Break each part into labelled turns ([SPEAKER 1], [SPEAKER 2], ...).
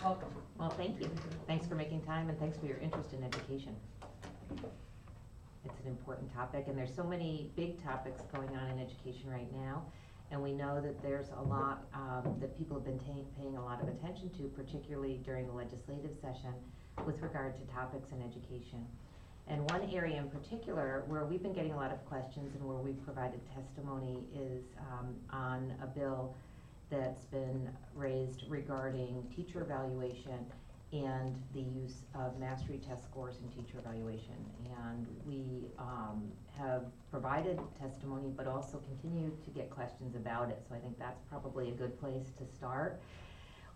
[SPEAKER 1] Welcome.
[SPEAKER 2] Well, thank you. Thanks for making time and thanks for your interest in education. It's an important topic and there's so many big topics going on in education right now. And we know that there's a lot that people have been paying a lot of attention to, particularly during the legislative session with regard to topics in education. And one area in particular where we've been getting a lot of questions and where we've provided testimony is on a bill that's been raised regarding teacher evaluation and the use of mastery test scores in teacher evaluation. And we have provided testimony but also continue to get questions about it, so I think that's probably a good place to start.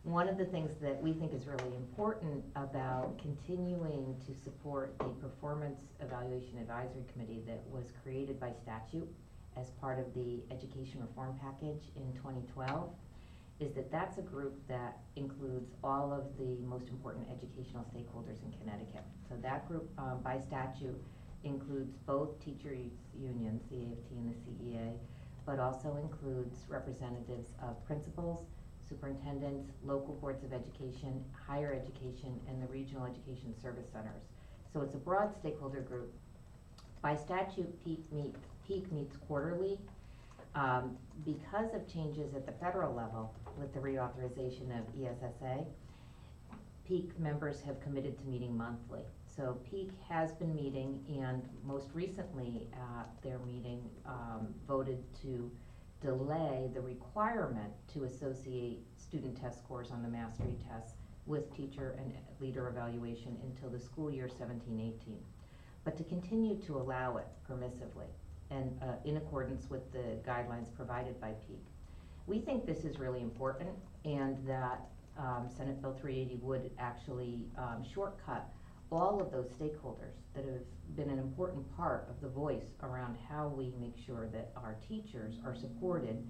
[SPEAKER 2] One of the things that we think is really important about continuing to support the Performance Evaluation Advisory Committee that was created by statute as part of the Education Reform Package in 2012 is that that's a group that includes all of the most important educational stakeholders in Connecticut. So that group by statute includes both teacher unions, the AFT and the CEA, but also includes representatives of principals, superintendents, local boards of education, higher education, and the regional education service centers. So it's a broad stakeholder group. By statute, PEAK meets quarterly. Because of changes at the federal level with the reauthorization of ESSA, PEAK members have committed to meeting monthly. So PEAK has been meeting, and most recently at their meeting voted to delay the requirement to associate student test scores on the mastery tests with teacher and leader evaluation until the school year 17-18, but to continue to allow it permissively and in accordance with the guidelines provided by PEAK. We think this is really important and that Senate Bill 380 would actually shortcut all of those stakeholders that have been an important part of the voice around how we make sure that our teachers are supported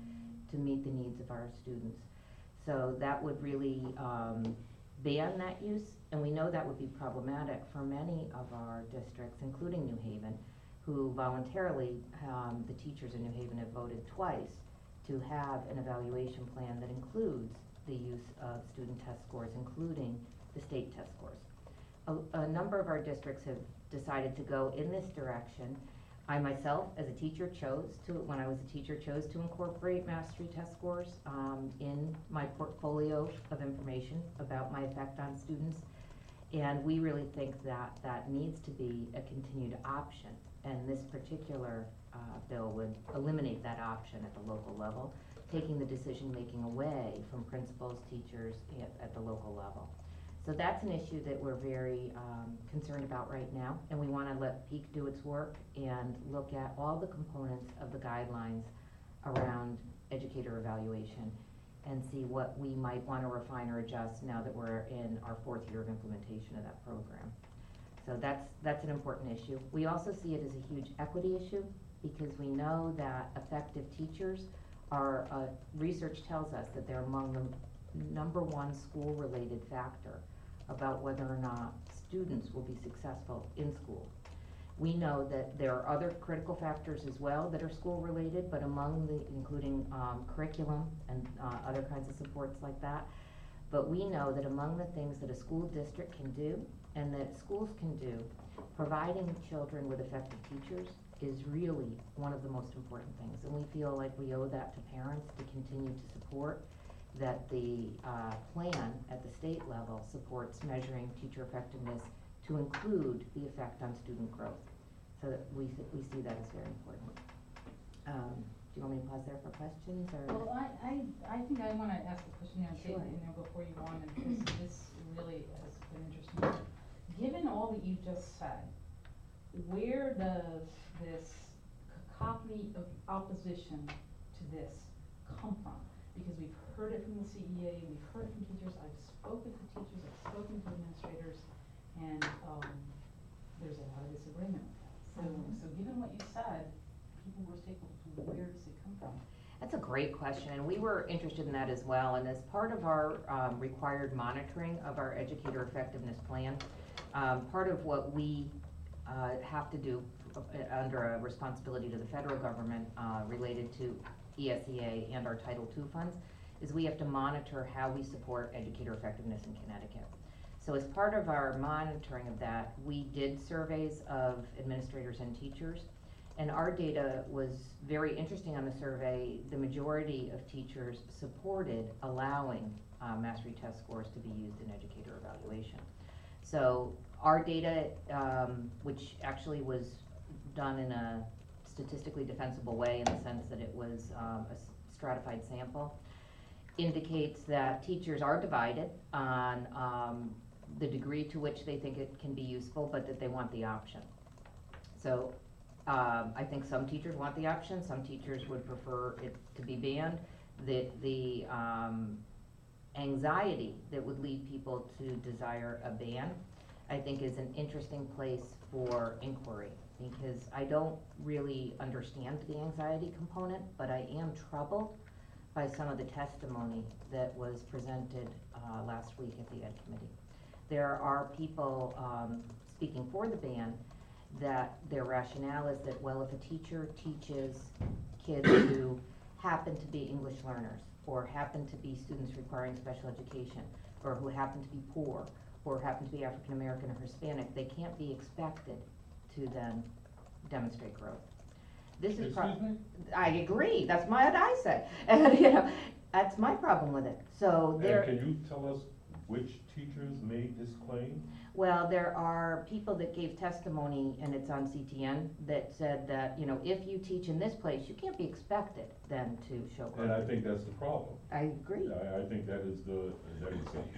[SPEAKER 2] to meet the needs of our students. So that would really ban that use, and we know that would be problematic for many of our districts, including New Haven, who voluntarily, the teachers in New Haven have voted twice to have an evaluation plan that includes the use of student test scores, including the state test scores. A number of our districts have decided to go in this direction. I myself, as a teacher, when I was a teacher, chose to incorporate mastery test scores in my portfolio of information about my effect on students. And we really think that that needs to be a continued option. And this particular bill would eliminate that option at the local level, taking the decision-making away from principals, teachers at the local level. So that's an issue that we're very concerned about right now, and we want to let PEAK do its work and look at all the components of the guidelines around educator evaluation and see what we might want to refine or adjust now that we're in our 4th year of implementation of that program. So that's an important issue. We also see it as a huge equity issue because we know that effective teachers are, research tells us that they're among the #1 school-related factor about whether or not students will be successful in school. We know that there are other critical factors as well that are school-related, but including curriculum and other kinds of supports like that. But we know that among the things that a school district can do and that schools can do, providing children with effective teachers is really one of the most important things. And we feel like we owe that to parents to continue to support that the plan at the state level supports measuring teacher effectiveness to include the effect on student growth. So that we see that as very important. Do you want me to pause there for questions? Or?
[SPEAKER 1] Well, I think I want to ask a question now,
[SPEAKER 2] Sure.
[SPEAKER 1] before you go on, because this really has been interesting. Given all that you just said, where does this cacophony of opposition to this come from? Because we've heard it from the CEA, we've heard it from teachers, I've spoken to teachers, I've spoken to administrators, and there's a lot of disagreement with that. So given what you said, people were stakeholders, where does it come from?
[SPEAKER 2] That's a great question, and we were interested in that as well. And as part of our required monitoring of our educator effectiveness plan, part of what we have to do under a responsibility to the federal government related to ESEA and our Title II funds is we have to monitor how we support educator effectiveness in Connecticut. So as part of our monitoring of that, we did surveys of administrators and teachers, and our data was very interesting on the survey. The majority of teachers supported allowing mastery test scores to be used in educator evaluation. So our data, which actually was done in a statistically defensible way in the sense that it was a stratified sample, indicates that teachers are divided on the degree to which they think it can be useful, but that they want the option. So I think some teachers want the option, some teachers would prefer it to be banned. The anxiety that would lead people to desire a ban, I think, is an interesting place for inquiry, because I don't really understand the anxiety component, but I am troubled by some of the testimony that was presented last week at the Ed Committee. There are people speaking for the ban that their rationale is that, well, if a teacher teaches kids who happen to be English learners, or happen to be students requiring special education, or who happen to be poor, or happen to be African American or Hispanic, they can't be expected to then demonstrate growth. This is
[SPEAKER 3] Excuse me?
[SPEAKER 2] I agree, that's what I say. And you know, that's my problem with it. So there.
[SPEAKER 3] And can you tell us which teachers made this claim?
[SPEAKER 2] Well, there are people that gave testimony, and it's on CTN, that said that, you know, if you teach in this place, you can't be expected then to show growth.
[SPEAKER 3] And I think that's the problem.
[SPEAKER 2] I agree.
[SPEAKER 3] I think that is a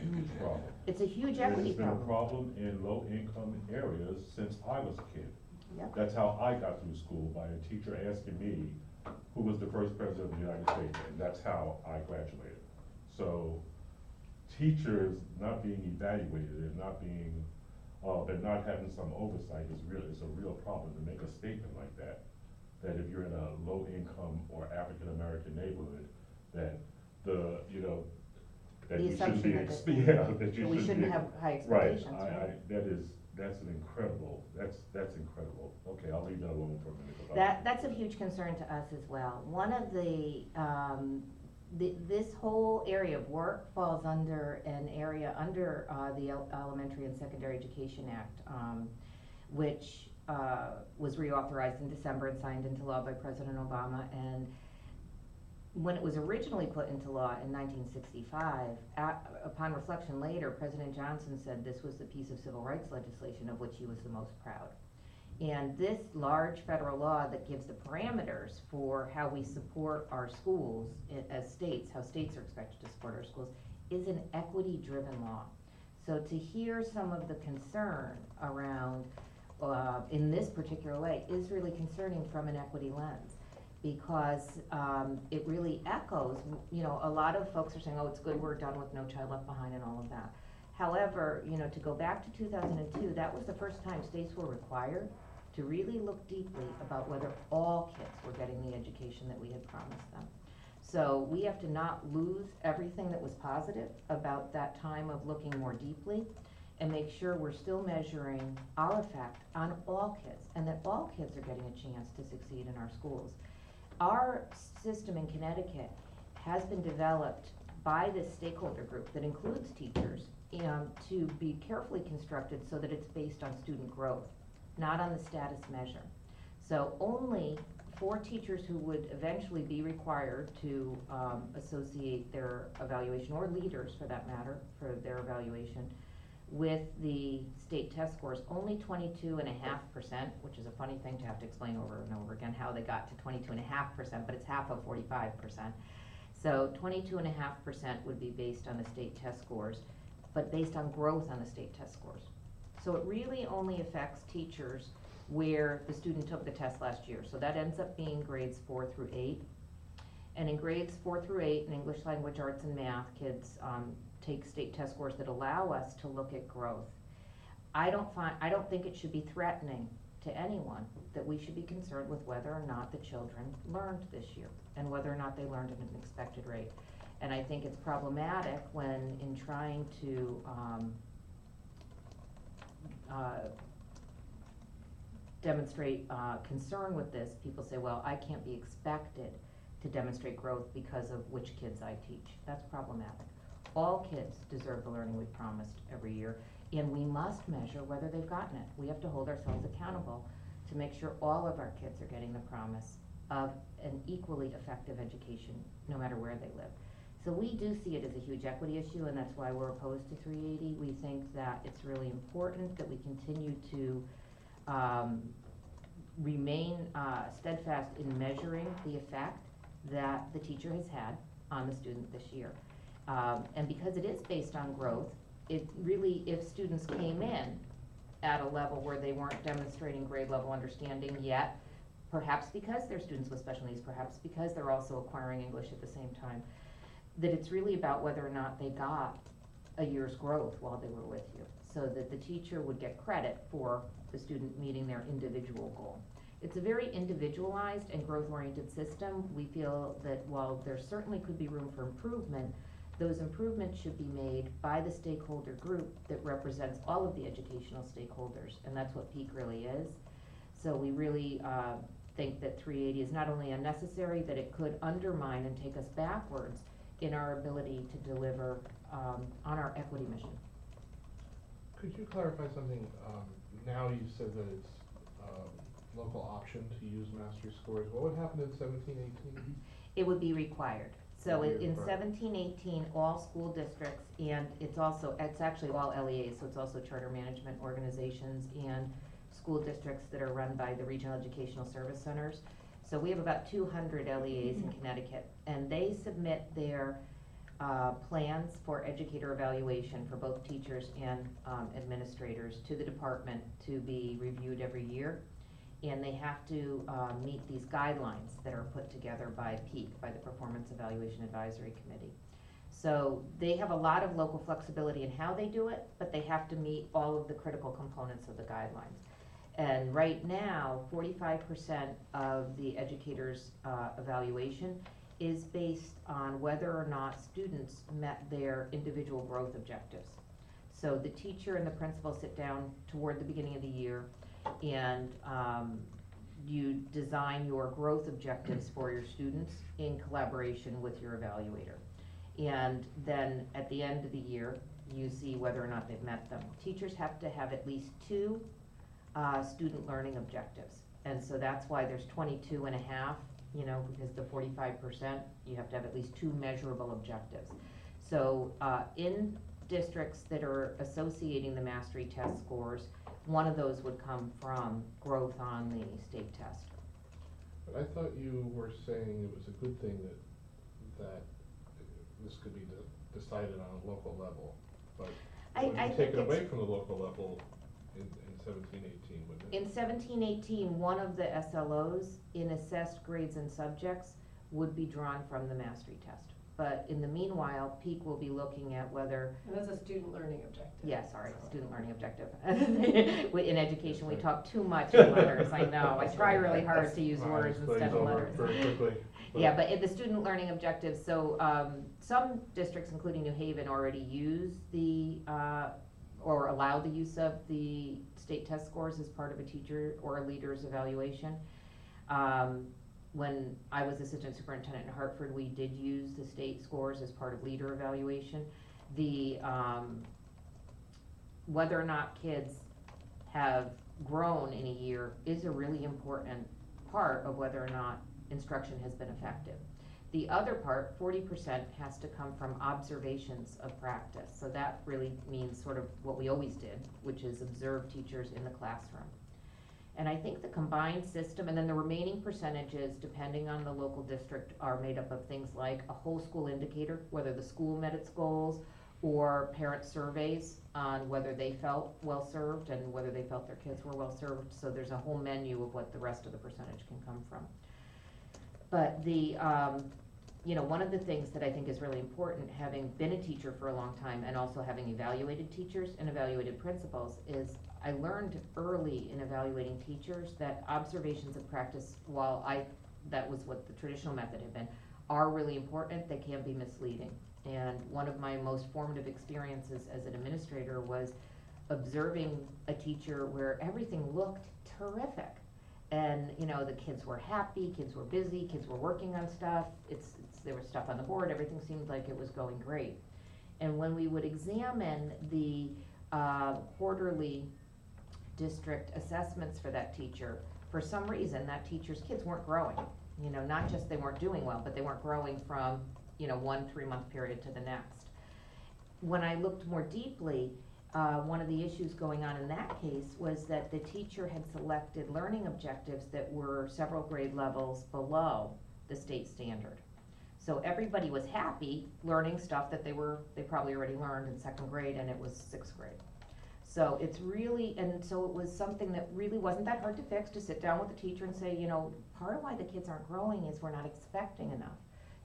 [SPEAKER 3] huge problem.
[SPEAKER 2] It's a huge equity
[SPEAKER 3] It's been a
[SPEAKER 2] problem.
[SPEAKER 3] problem in low-income areas since I was a kid.
[SPEAKER 2] Yep.
[SPEAKER 3] That's how I got through school, by a teacher asking me who was the first president of the United States, and that's how I graduated. So teachers not being evaluated and not being, and not having some oversight is a real problem to make a statement like that. That if you're in a low income or African American neighborhood, that that
[SPEAKER 2] The
[SPEAKER 3] you shouldn't be,
[SPEAKER 2] assumption
[SPEAKER 3] that you
[SPEAKER 2] we shouldn't have high
[SPEAKER 3] Right,
[SPEAKER 2] expectations, right?
[SPEAKER 3] that's incredible. That's incredible. Okay, I'll leave that alone for a minute. 'Cause
[SPEAKER 2] That's a huge concern to us as well. One of this whole area of work falls under an area under the Elementary and Secondary Education Act, which was reauthorized in December and signed into law by President Obama. And when it was originally put into law in 1965, upon reflection later, President Johnson said this was the piece of civil rights legislation of which he was the most proud. And this large federal law that gives the parameters for how we support our schools as states, how states are expected to support our schools, is an equity-driven law. So to hear some of the concern around, in this particular way, is really concerning from an equity lens. Because it really echoes, a lot of folks are saying, oh, it's good we're done with No Child Left Behind and all of that. However, to go back to 2002, that was the first time states were required to really look deeply about whether all kids were getting the education that we had promised them. So we have to not lose everything that was positive about that time of looking more deeply, and make sure we're still measuring our effect on all kids, and that all kids are getting a chance to succeed in our schools. Our system in Connecticut has been developed by this stakeholder group that includes teachers to be carefully constructed so that it's based on student growth, not on the status measure. So only for teachers who would eventually be required to associate their evaluation, or leaders for that matter, for their evaluation, with the state test scores, only 22.5%, which is a funny thing to have to explain over and over again how they got to 22.5%, but it's half of 45%. So 22.5% would be based on the state test scores, but based on growth on the state test scores. So it really only affects teachers where the student took the test last year. So that ends up being grades 4 through 8. And in grades 4 through 8, in English language arts and math, kids take state test scores that allow us to look at growth. I don't think it should be threatening to anyone that we should be concerned with whether or not the children learned this year, and whether or not they learned at an expected rate. And I think it's problematic when, in trying to demonstrate concern with this, people say, well, I can't be expected to demonstrate growth because of which kids I teach. That's problematic. All kids deserve the learning we promised every year, and we must measure whether they've gotten it. We have to hold ourselves accountable to make sure all of our kids are getting the promise of an equally effective education, no matter where they live. So we do see it as a huge equity issue, and that's why we're opposed to 380. We think that it's really important that we continue to remain steadfast in measuring the effect that the teacher has had on the student this year. And because it is based on growth, it really, if students came in at a level where they weren't demonstrating grade level understanding yet, perhaps because they're students with special needs, perhaps because they're also acquiring English at the same time, that it's really about whether or not they got a year's growth while they were with you, so that the teacher would get credit for the student meeting their individual goal. It's a very individualized and growth-oriented system. We feel that while there certainly could be room for improvement, those improvements should be made by the stakeholder group that represents all of the educational stakeholders, and that's what PEAK really is. So we really think that 380 is not only unnecessary, that it could undermine and take us backwards in our ability to deliver on our equity mission.
[SPEAKER 4] Could you clarify something? Now you said that it's local option to use mastery scores. What would happen in 17-18?
[SPEAKER 2] It would be required. So
[SPEAKER 4] Would be
[SPEAKER 2] in
[SPEAKER 4] required.
[SPEAKER 2] 17-18, all school districts, and it's actually all LEAs, so it's also charter management organizations and school districts that are run by the regional educational service centers. So we have about 200 LEAs in Connecticut, and they submit their plans for educator evaluation for both teachers and administrators to the department to be reviewed every year. And they have to meet these guidelines that are put together by PEAK, by the Performance Evaluation Advisory Committee. So they have a lot of local flexibility in how they do it, but they have to meet all of the critical components of the guidelines. And right now, 45% of the educators' evaluation is based on whether or not students met their individual growth objectives. So the teacher and the principal sit down toward the beginning of the year, and you design your growth objectives for your students in collaboration with your evaluator. And then at the end of the year, you see whether or not they've met them. Teachers have to have at least 2 student learning objectives. And so that's why there's 22 and a half, because the 45%, you have to have at least 2 measurable objectives. So in districts that are associating the mastery test scores, one of those would come from growth on the state test.
[SPEAKER 4] But I thought you were saying it was a good thing that this could be decided on a local level, but
[SPEAKER 2] I
[SPEAKER 4] would you
[SPEAKER 2] think
[SPEAKER 4] take it away
[SPEAKER 2] it's-
[SPEAKER 4] from the local level in 17-18, wouldn't it?
[SPEAKER 2] In 17-18, one of the SLOs in assessed grades and subjects would be drawn from the mastery test. But in the meanwhile, PEAK will be looking at whether,
[SPEAKER 5] And that's a student learning objective.
[SPEAKER 2] student learning objective. In education, we talk too much in letters, I know. I try really hard to use words instead of letters.
[SPEAKER 4] Very quickly.
[SPEAKER 2] Yeah, but in the student learning objectives, so some districts, including New Haven, already use or allow the use of the state test scores as part of a teacher or a leader's evaluation. When I was assistant superintendent in Hartford, we did use the state scores as part of leader evaluation. Whether or not kids have grown in a year is a really important part of whether or not instruction has been effective. The other part, 40%, has to come from observations of practice. So that really means sort of what we always did, which is observe teachers in the classroom. And I think the combined system, and then the remaining percentages, depending on the local district, are made up of things like a whole school indicator, whether the school met its goals, or parent surveys on whether they felt well served and whether they felt their kids were well served. So there's a whole menu of what the rest of the percentage can come from. But one of the things that I think is really important, having been a teacher for a long time and also having evaluated teachers and evaluated principals, is I learned early in evaluating teachers that observations of practice, while that was what the traditional method had been, are really important. They can be misleading. And one of my most formative experiences as an administrator was observing a teacher where everything looked terrific. And, you know, the kids were happy, kids were busy, kids were working on stuff, there was stuff on the board, everything seemed like it was going great. And when we would examine the quarterly district assessments for that teacher, for some reason, that teacher's kids weren't growing. You know, not just they weren't doing well, but they weren't growing from, you know, 1 3-month period to the next. When I looked more deeply, one of the issues going on in that case was that the teacher had selected learning objectives that were several grade levels below the state standard. So everybody was happy learning stuff that they probably already learned in 2nd grade, and it was 6th grade. So it's really, and so it was something that really wasn't that hard to fix, to sit down with the teacher and say, you know, part of why the kids aren't growing is we're not expecting enough.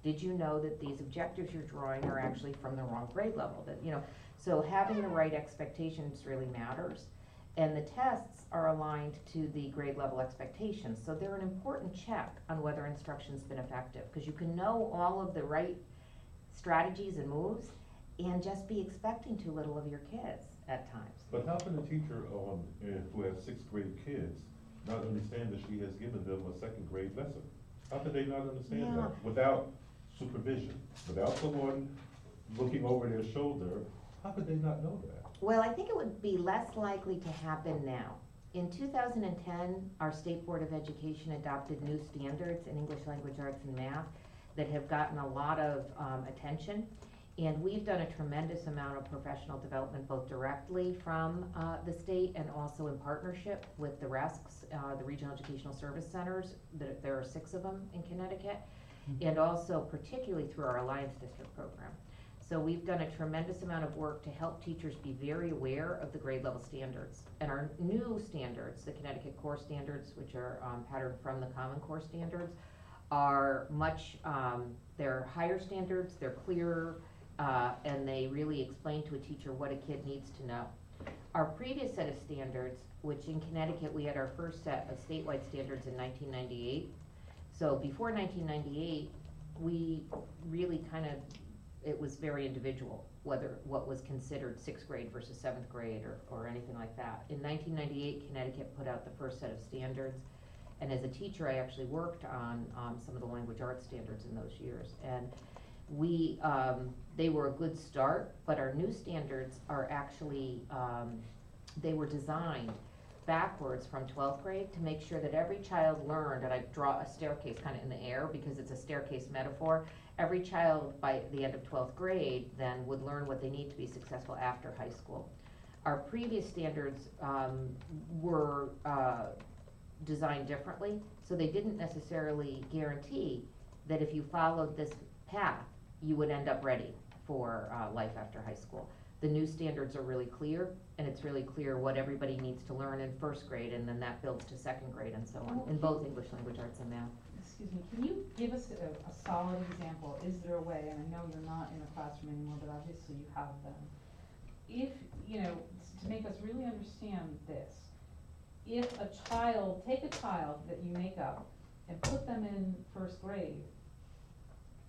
[SPEAKER 2] Did you know that these objectives you're drawing are actually from the wrong grade level? That, you know, so having the right expectations really matters. And the tests are aligned to the grade level expectations. So they're an important check on whether instruction's been effective, because you can know all of the right strategies and moves and just be expecting too little of your kids at times.
[SPEAKER 3] But how can a teacher who has 6th grade kids not understand that she has given them a 2nd grade lesson? How could they not understand that without supervision, without someone looking over their shoulder? How could they not know that?
[SPEAKER 2] Well, I think it would be less likely to happen now. In 2010, our State Board of Education adopted new standards in English Language Arts and Math that have gotten a lot of attention. And we've done a tremendous amount of professional development, both directly from the state and also in partnership with the RESCs, the Regional Educational Service Centers. There are 6 of them in Connecticut, and also particularly through our Alliance District program. So we've done a tremendous amount of work to help teachers be very aware of the grade level standards. And our new standards, the Connecticut Core Standards, which are patterned from the Common Core Standards, are much, they're higher standards, they're clearer, and they really explain to a teacher what a kid needs to know. Our previous set of standards, which in Connecticut we had our first set of statewide standards in 1998. So before 1998, we really it was very individual, what was considered 6th grade versus 7th grade or anything like that. In 1998, Connecticut put out the first set of standards. And as a teacher, I actually worked on some of the language arts standards in those years. And they were a good start, but our new standards are actually, they were designed backwards from 12th grade to make sure that every child learned, and I draw a staircase kind of in the air because it's a staircase metaphor, every child by the end of 12th grade then would learn what they need to be successful after high school. Our previous standards were designed differently, so they didn't necessarily guarantee that if you followed this path, you would end up ready for life after high school. The new standards are really clear, and it's really clear what everybody needs to learn in 1st grade, and then that builds to 2nd grade and so on, in both English Language Arts and Math.
[SPEAKER 1] Excuse me, can you give us a solid example? Is there a way, and I know you're not in a classroom anymore, but obviously you have them. If, you know, to make us really understand this, if take a child that you make up and put them in 1st grade,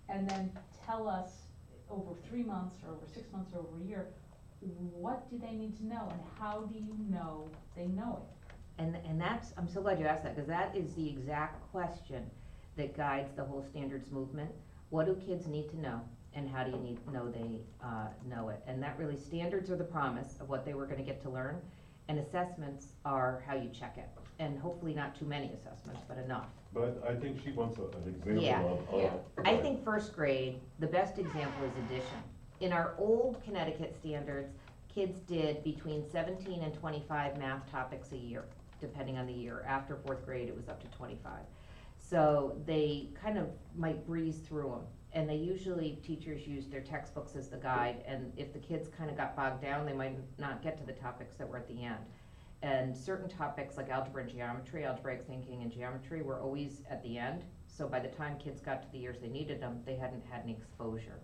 [SPEAKER 1] and then tell us over 3 months or over 6 months or over a year, what do they need to know and how do you know they know it?
[SPEAKER 2] And that's, I'm so glad you asked that, because that is the exact question that guides the whole standards movement. What do kids need to know, and how do you need to know they know it? And that really, standards are the promise of what they were gonna get to learn, and assessments are how you check it. And hopefully not too many assessments, but enough.
[SPEAKER 3] But I think she wants an example
[SPEAKER 2] Yeah.
[SPEAKER 3] of.
[SPEAKER 2] I think 1st grade, the best example is addition. In our old Connecticut standards, kids did between 17 and 25 math topics a year, depending on the year. After 4th grade, it was up to 25. So they kind of might breeze through them. And they usually, teachers use their textbooks as the guide, and if the kids kind of got bogged down, they might not get to the topics that were at the end. And certain topics like algebra and geometry, algebraic thinking and geometry were always at the end. So by the time kids got to the years they needed them, they hadn't had any exposure.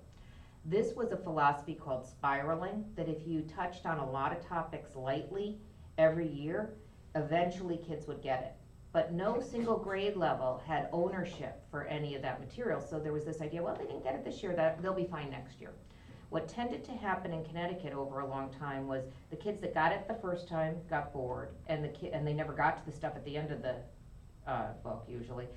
[SPEAKER 2] This was a philosophy called spiraling, that if you touched on a lot of topics lightly every year, eventually kids would get it. But no single grade level had ownership for any of that material. So there was this idea, well, they didn't get it this year, they'll be fine next year. What tended to happen in Connecticut over a long time was the kids that got it the first time got bored, and they never got to the stuff at the end of the book usually.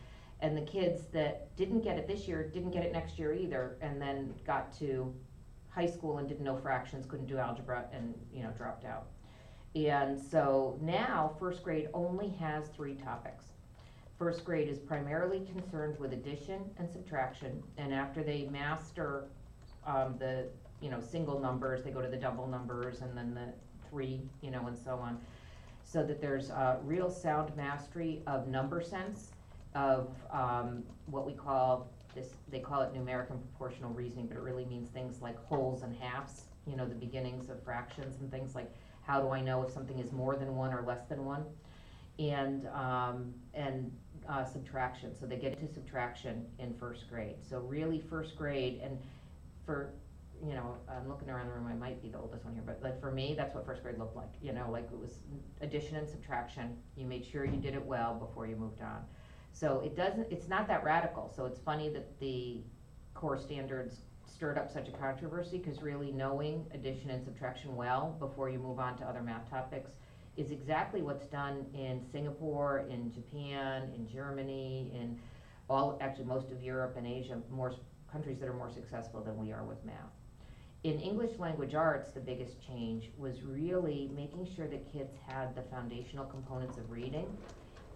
[SPEAKER 2] And the kids that didn't get it this year, didn't get it next year either, and then got to high school and didn't know fractions, couldn't do algebra, and, dropped out. And so now, first grade only has 3 topics. First grade is primarily concerned with addition and subtraction, and after they master the single numbers, they go to the double numbers, and then the 3, and so on. So that there's real sound mastery of number sense, of what we call this, they call it numeric and proportional reasoning, but it really means things like wholes and halves, the beginnings of fractions and things like, how do I know if something is more than 1 or less than 1? And subtraction, so they get into subtraction in first grade. So really first grade, and for, I'm looking around the room, I might be the oldest one here, but like for me, that's what first grade looked like, like it was addition and subtraction. You made sure you did it well before you moved on. So it's not that radical, so it's funny that the core standards stirred up such a controversy, because really knowing addition and subtraction well before you move on to other math topics is exactly what's done in Singapore, in Japan, in Germany, in actually most of Europe and Asia, more countries that are more successful than we are with math. In English language arts, the biggest change was really making sure that kids had the foundational components of reading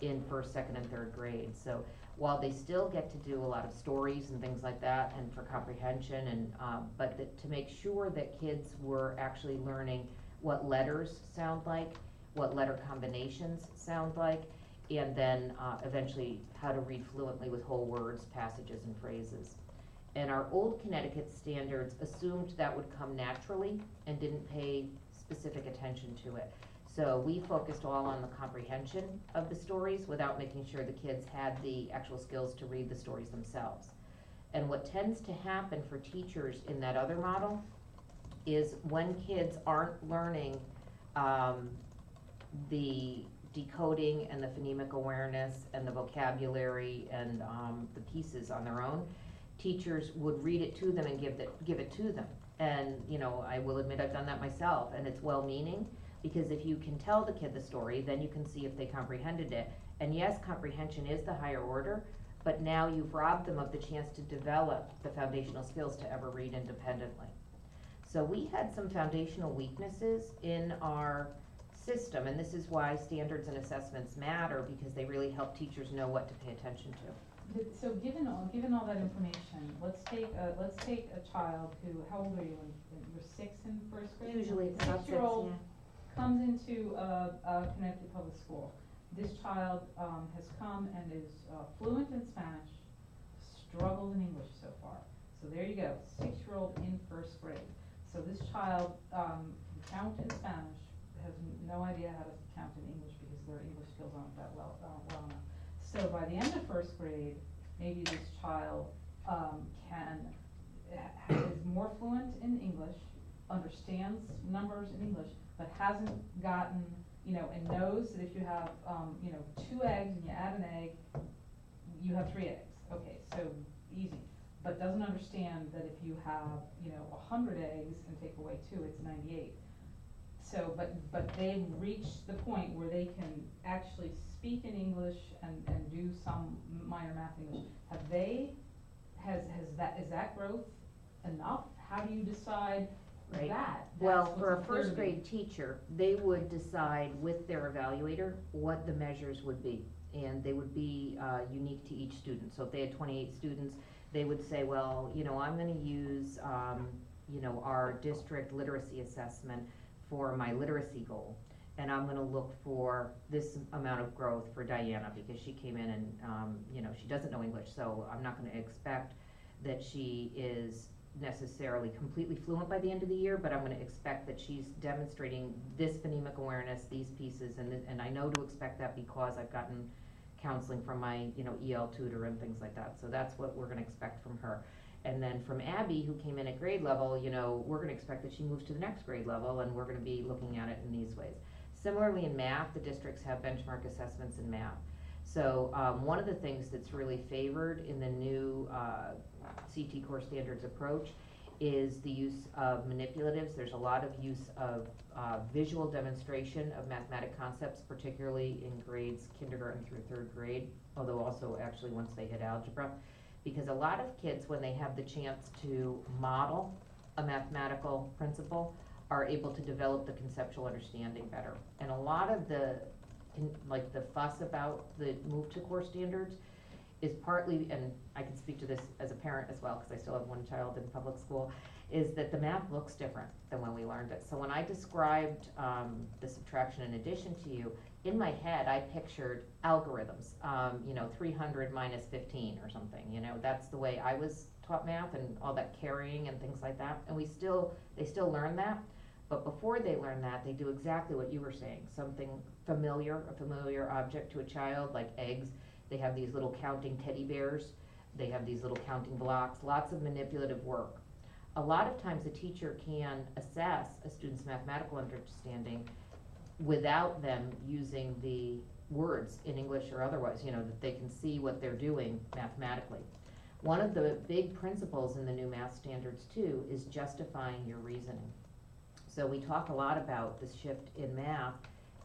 [SPEAKER 2] in first, second, and third grade. So while they still get to do a lot of stories and things like that, and for comprehension, and but to make sure that kids were actually learning what letters sound like, what letter combinations sound like, and then eventually how to read fluently with whole words, passages, and phrases. And our old Connecticut standards assumed that would come naturally and didn't pay specific attention to it. So we focused all on the comprehension of the stories without making sure the kids had the actual skills to read the stories themselves. And what tends to happen for teachers in that other model is when kids aren't learning the decoding and the phonemic awareness and the vocabulary and the pieces on their own, teachers would read it to them and give it to them. And I will admit I've done that myself, and it's well-meaning, because if you can tell the kid the story, then you can see if they comprehended it. And yes, comprehension is the higher order, but now you've robbed them of the chance to develop the foundational skills to ever read independently. So we had some foundational weaknesses in our system, and this is why standards and assessments matter, because they really help teachers know what to pay attention to.
[SPEAKER 1] So given all that information, let's take a child who, how old are you? You're 6 in first grade?
[SPEAKER 2] Usually it's about 6,
[SPEAKER 1] 6-year-old
[SPEAKER 2] yeah.
[SPEAKER 1] comes into a Connecticut public school. This child has come and is fluent in Spanish, struggled in English so far. So there you go, 6-year-old in first grade. So this child can count in Spanish, has no idea how to count in English because their English skills aren't that well enough. So by the end of first grade, maybe this child is more fluent in English, understands numbers in English, but hasn't gotten, and knows that if you have, 2 eggs and you add an egg, you have 3 eggs. Okay, so easy. But doesn't understand that if you have, 100 eggs and take away 2, it's 98. So, but they've reached the point where they can actually speak in English and do some minor math English. Is that growth enough? How do you decide
[SPEAKER 2] Right.
[SPEAKER 1] that?
[SPEAKER 2] Well, for a first grade teacher, they would decide with their evaluator what the measures would be, and they would be unique to each student. So if they had 28 students, they would say, well, I'm going to use our district literacy assessment for my literacy goal, and I'm going to look for this amount of growth for Dianna because she came in and she doesn't know English, so I'm not going to expect that she is necessarily completely fluent by the end of the year, but I'm going to expect that she's demonstrating this phonemic awareness, these pieces, and I know to expect that because I've gotten counseling from my EL tutor and things like that. So that's what we're going to expect from her. And then from Abby, who came in at grade level, we're going to expect that she moves to the next grade level, and we're going to be looking at it in these ways. Similarly in math, the districts have benchmark assessments in math. So one of the things that's really favored in the new CT core standards approach is the use of manipulatives. There's a lot of use of visual demonstration of mathematic concepts, particularly in grades kindergarten through third grade, although also actually once they hit algebra. Because a lot of kids, when they have the chance to model a mathematical principle, are able to develop the conceptual understanding better. And a lot of the fuss about the move to core standards is partly, and I can speak to this as a parent as well, because I still have one child in public school, is that the math looks different than when we learned it. So when I described the subtraction and addition to you, in my head I pictured algorithms, 300 minus 15 or something, that's the way I was taught math, and all that carrying and things like that. And they still learn that, but before they learn that, they do exactly what you were saying, something familiar, a familiar object to a child, like eggs. They have these little counting teddy bears, they have these little counting blocks, lots of manipulative work. A lot of times a teacher can assess a student's mathematical understanding without them using the words in English or otherwise, that they can see what they're doing mathematically. One of the big principles in the new math standards too is justifying your reasoning. So we talk a lot about this shift in math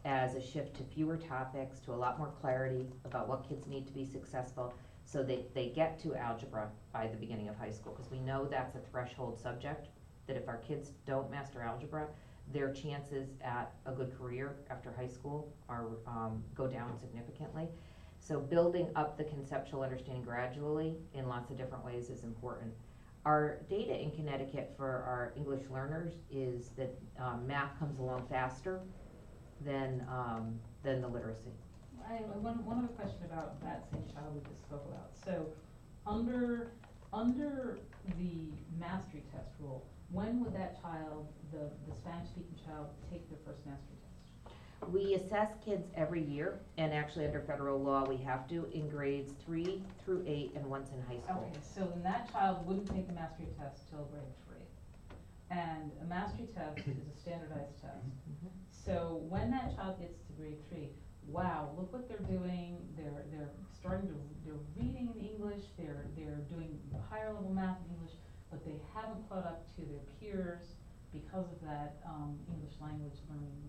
[SPEAKER 2] as a shift to fewer topics, to a lot more clarity about what kids need to be successful, so they get to algebra by the beginning of high school, because we know that's a threshold subject, that if our kids don't master algebra, their chances at a good career after high school are go down significantly. So building up the conceptual understanding gradually in lots of different ways is important. Our data in Connecticut for our English learners is that math comes along faster than the literacy.
[SPEAKER 1] I have one other question about that same child we just spoke about. So under the mastery test rule, when would that child, the Spanish-speaking child, take their first mastery test?
[SPEAKER 2] We assess kids every year, and actually under federal law we have to, in grades 3 through 8 and once in high school.
[SPEAKER 1] Okay, so then that child wouldn't take the mastery test till grade 3. And a mastery test is a standardized test.
[SPEAKER 2] Mm-hmm.
[SPEAKER 1] So when that child gets to grade 3, wow, look what they're doing. They're starting to, they're reading in English, they're doing higher level math in English, but they haven't caught up to their peers because of that English language learning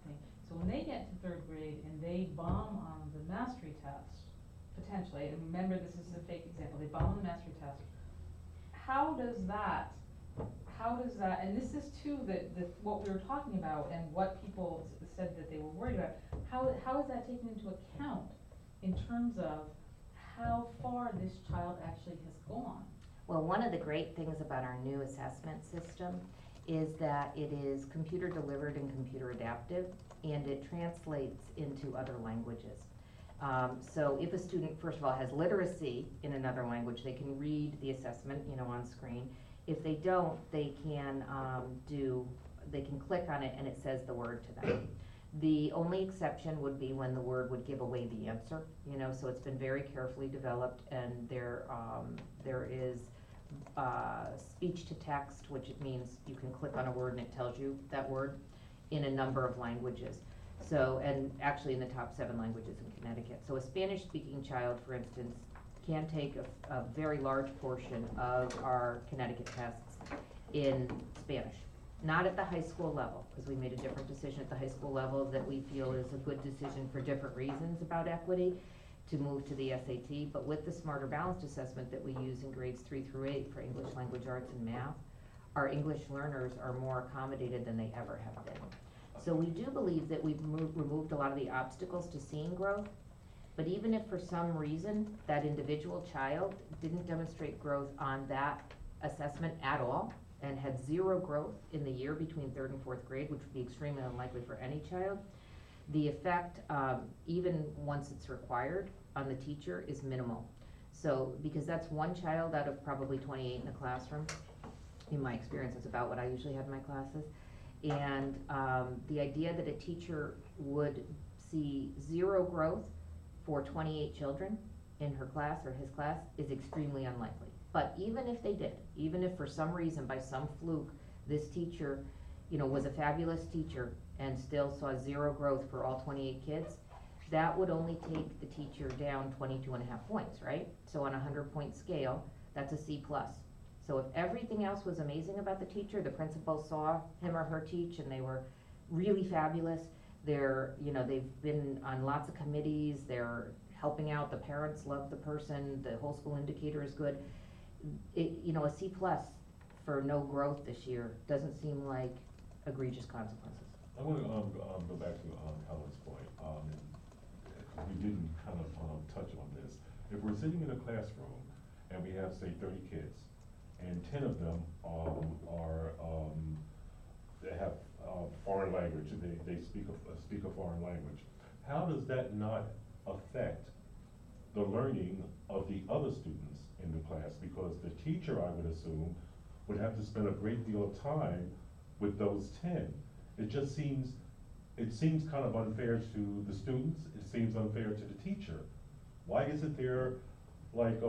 [SPEAKER 1] thing. So when they get to 3rd grade and they bomb on the mastery test, potentially, and remember this is a fake example, they bomb on the mastery test, how does that, and this is too what we were talking about and what people said that they were worried about, how is that taken into account in terms of how far this child actually has gone?
[SPEAKER 2] Well, one of the great things about our new assessment system is that it is computer delivered and computer adaptive, and it translates into other languages. So if a student, first of all, has literacy in another language, they can read the assessment, on screen. If they don't, they can click on it and it says the word to them. The only exception would be when the word would give away the answer, so it's been very carefully developed, and there is speech to text, which it means you can click on a word and it tells you that word in a number of languages. So, and actually in the top 7 languages in Connecticut. So a Spanish-speaking child, for instance, can take a very large portion of our Connecticut tests in Spanish. Not at the high school level, because we made a different decision at the high school level that we feel is a good decision for different reasons about equity to move to the SAT, but with the Smarter Balanced assessment that we use in grades 3 through 8 for English language arts and math, our English learners are more accommodated than they ever have been. So we do believe that we've removed a lot of the obstacles to seeing growth, but even if for some reason that individual child didn't demonstrate growth on that assessment at all, and had 0 growth in the year between 3rd and 4th grade, which would be extremely unlikely for any child, the effect, even once it's required on the teacher, is minimal. So, because that's one child out of probably 28 in a classroom, in my experience, that's about what I usually had in my classes, and the idea that a teacher would see 0 growth for 28 children in her class or his class is extremely unlikely. But even if they did, even if for some reason, by some fluke, this teacher, was a fabulous teacher and still saw 0 growth for all 28 kids, that would only take the teacher down 22.5 points, right? So on a 100-point scale, that's a C+. So if everything else was amazing about the teacher, the principal saw him or her teach and they were really fabulous, they've been on lots of committees, they're helping out, the parents love the person, the whole school indicator is good. A C+ for no growth this year doesn't seem like egregious consequences.
[SPEAKER 3] I want to go back to Helen's point. We didn't kind of touch on this. If we're sitting in a classroom and we have, say, 30 kids, and 10 of them they have foreign language, they speak a foreign language, how does that not affect the learning of the other students in the class? Because the teacher, I would assume, would have to spend a great deal of time with those 10. It seems kind of unfair to the students, it seems unfair to the teacher. Why isn't there like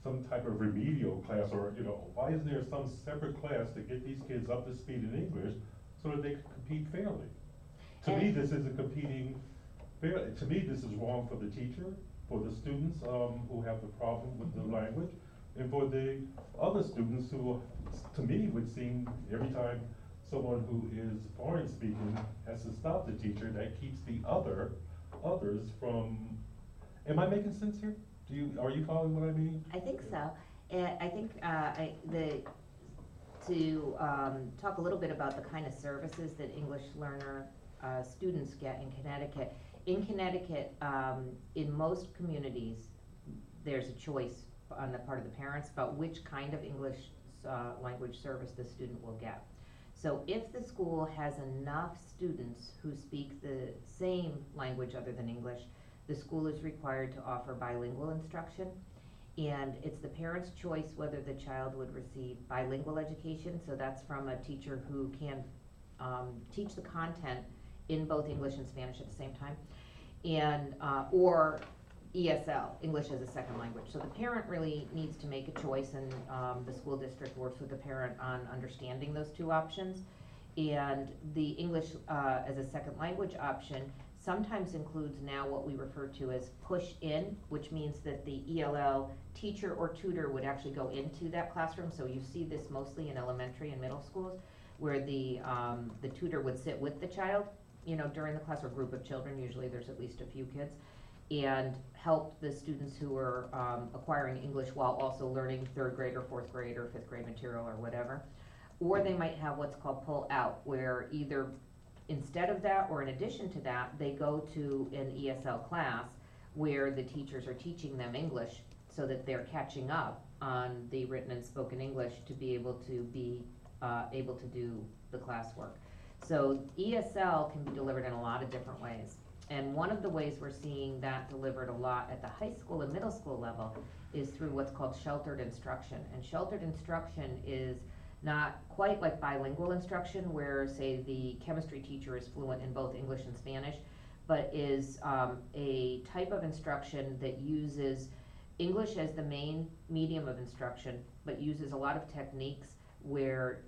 [SPEAKER 3] some type of remedial class, or why isn't there some separate class to get these kids up to speed in English so that they can compete fairly? To me, this isn't competing fairly. To me, this is wrong for the teacher, for the students who have the problem with the language, and for the other students who, to me, would seem every time someone who is foreign speaking has to stop the teacher, that keeps the others from. Am I making sense here? Are you following what I mean?
[SPEAKER 2] I think so. I think to talk a little bit about the kind of services that English learner students get in Connecticut. In Connecticut, in most communities, there's a choice on the part of the parents about which kind of English language service the student will get. So if the school has enough students who speak the same language other than English, the school is required to offer bilingual instruction, and it's the parent's choice whether the child would receive bilingual education. So that's from a teacher who can teach the content in both English and Spanish at the same time, and or ESL, English as a second language. So the parent really needs to make a choice, and the school district works with the parent on understanding those two options. And the English as a second language option sometimes includes now what we refer to as push-in, which means that the ELL teacher or tutor would actually go into that classroom. So you see this mostly in elementary and middle schools, where the tutor would sit with the child, during the class, or group of children, usually there's at least a few kids, and help the students who are acquiring English while also learning third grade or fourth grade or fifth grade material or whatever. Or they might have what's called pull out, where either instead of that or in addition to that, they go to an ESL class where the teachers are teaching them English so that they're catching up on the written and spoken English to be able to do the classwork. So ESL can be delivered in a lot of different ways. And one of the ways we're seeing that delivered a lot at the high school and middle school level is through what's called sheltered instruction. And sheltered instruction is not quite like bilingual instruction, where, say, the chemistry teacher is fluent in both English and Spanish, but is a type of instruction that uses English as the main medium of instruction, but uses a lot of techniques where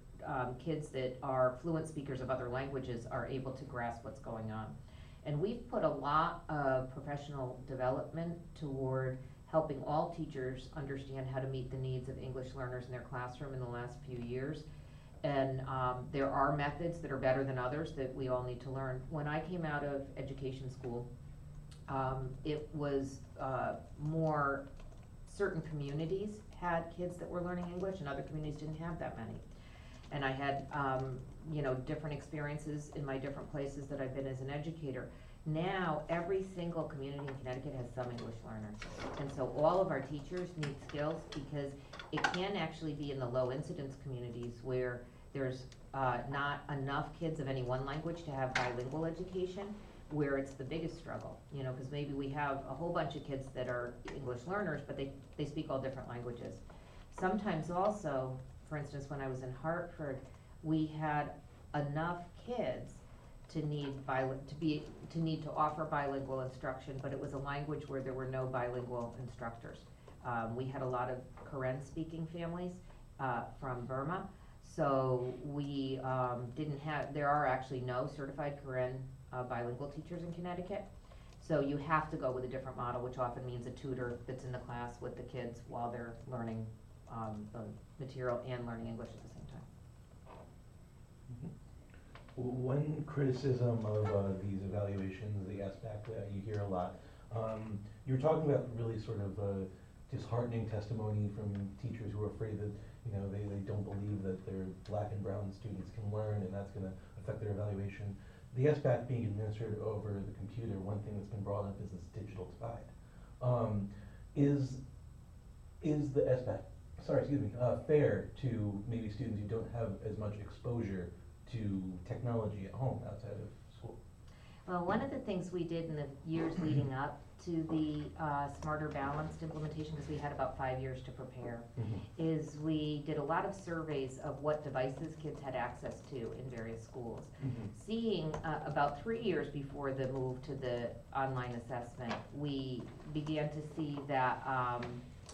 [SPEAKER 2] kids that are fluent speakers of other languages are able to grasp what's going on. And we've put a lot of professional development toward helping all teachers understand how to meet the needs of English learners in their classroom in the last few years. And there are methods that are better than others that we all need to learn. When I came out of education school, it was more certain communities had kids that were learning English and other communities didn't have that many. And I had different experiences in my different places that I've been as an educator. Now, every single community in Connecticut has some English learners. And so all of our teachers need skills, because it can actually be in the low incidence communities where there's not enough kids of any one language to have bilingual education, where it's the biggest struggle, because maybe we have a whole bunch of kids that are English learners, but they speak all different languages. Sometimes also, for instance, when I was in Hartford, we had enough kids to need to offer bilingual instruction, but it was a language where there were no bilingual instructors. We had a lot of Karen speaking families from Burma, so we there are actually no certified Karen bilingual teachers in Connecticut. So you have to go with a different model, which often means a tutor that's in the class with the kids while they're learning the material and learning English at the same time.
[SPEAKER 6] One criticism of these evaluations, the aspect that you hear a lot, you were talking about really sort of disheartening testimony from teachers who are afraid that, you know, they don't believe that their black and brown students can learn, and that's going to affect their evaluation. The SBAC being administered over the computer, one thing that's been brought up is this digital divide. Is the SBAC, fair to maybe students who don't have as much exposure to technology at home outside of school?
[SPEAKER 2] Well, one of the things we did in the years leading up to the Smarter Balanced implementation, because we had about 5 years to prepare, is we did a lot of surveys of what devices kids had access to in various schools. Seeing about 3 years before the move to the online assessment, we began to see that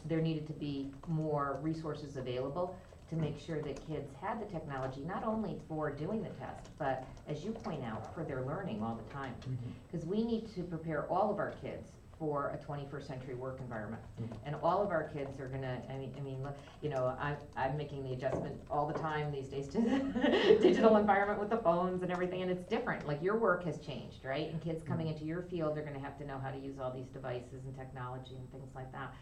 [SPEAKER 2] there needed to be more resources available to make sure that kids had the technology, not only for doing the test, but as you point out, for their learning all the time. Because we need to prepare all of our kids for a 21st century work environment. And all of our kids are gonna, look, you know, I'm making the adjustment all the time these days to the digital environment with the phones and everything, and it's different. Like, your work has changed, right? And kids coming into your field are gonna have to know how to use all these devices and technology and things like that.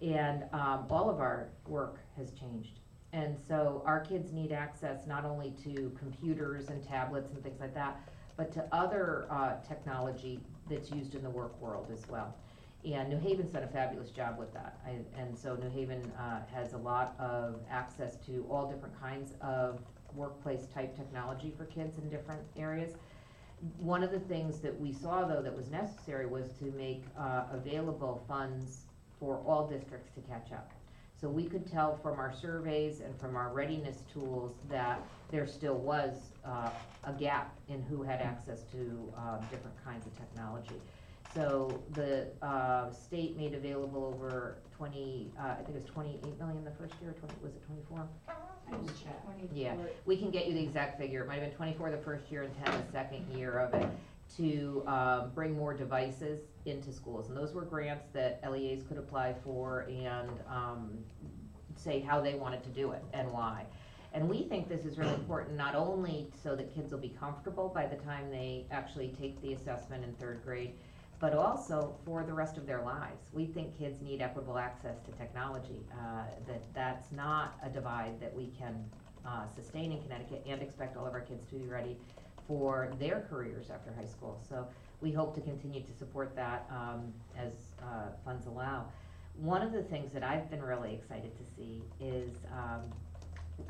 [SPEAKER 2] And all of our work has changed. And so our kids need access not only to computers and tablets and things like that, but to other technology that's used in the work world as well. And New Haven's done a fabulous job with that. And so New Haven has a lot of access to all different kinds of workplace type technology for kids in different areas. One of the things that we saw, though, that was necessary was to make available funds for all districts to catch up. So we could tell from our surveys and from our readiness tools that there still was a gap in who had access to different kinds of technology. So the state made available over 20, I think it was 28 million the first year, was it 24? Yeah, we can get you the exact figure. It might have been 24 the first year and 10 the second year of it, to bring more devices into schools. And those were grants that LEAs could apply for and say how they wanted to do it and why. And we think this is really important, not only so that kids will be comfortable by the time they actually take the assessment in 3rd grade, but also for the rest of their lives. We think kids need equitable access to technology, that's not a divide that we can sustain in Connecticut and expect all of our kids to be ready for their careers after high school. So we hope to continue to support that as funds allow. One of the things that I've been really excited to see is,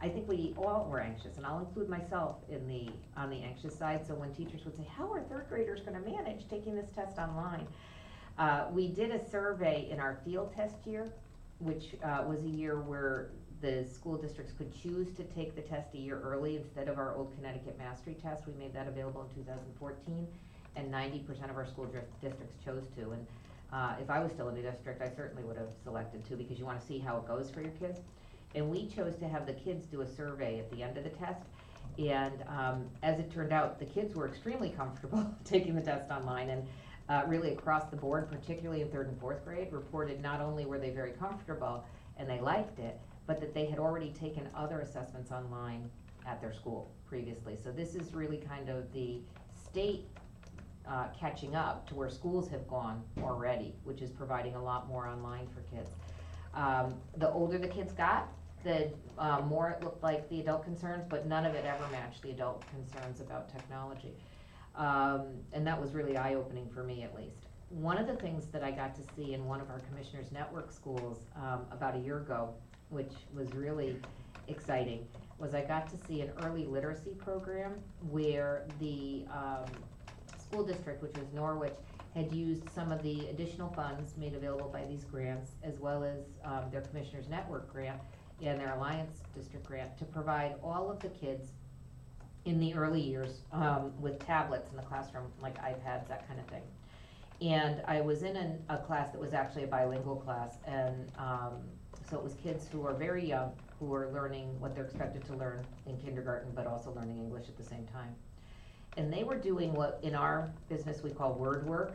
[SPEAKER 2] I think we all were anxious, and I'll include myself on the anxious side. So when teachers would say, how are 3rd graders gonna manage taking this test online? We did a survey in our field test year, which was a year where the school districts could choose to take the test a year early instead of our old Connecticut Mastery test. We made that available in 2014, and 90% of our school districts chose to. And if I was still in the district, I certainly would have selected to, because you want to see how it goes for your kids. And we chose to have the kids do a survey at the end of the test. And as it turned out, the kids were extremely comfortable taking the test online, and really across the board, particularly in 3rd and 4th grade, reported not only were they very comfortable and they liked it, but that they had already taken other assessments online at their school previously. So this is really kind of the state catching up to where schools have gone already, which is providing a lot more online for kids. The older the kids got, the more it looked like the adult concerns, but none of it ever matched the adult concerns about technology. And that was really eye-opening for me, at least. One of the things that I got to see in one of our Commissioners Network schools about a year ago, which was really exciting, was I got to see an early literacy program where the school district, which was Norwich, had used some of the additional funds made available by these grants, as well as their Commissioners Network grant and their Alliance District grant, to provide all of the kids in the early years with tablets in the classroom, like iPads, that kind of thing. And I was in a class that was actually a bilingual class, and so it was kids who are very young, who are learning what they're expected to learn in kindergarten, but also learning English at the same time. And they were doing what in our business we call word work,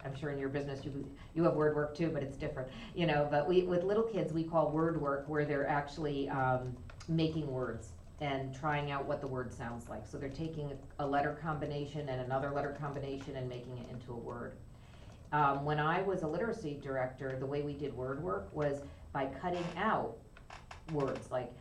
[SPEAKER 2] I'm sure in your business you have word work too, but it's different, you know, but with little kids, we call word work where they're actually, making words and trying out what the word sounds like. So they're taking a letter combination and another letter combination and making it into a word. When I was a literacy director, the way we did word work was by cutting out words like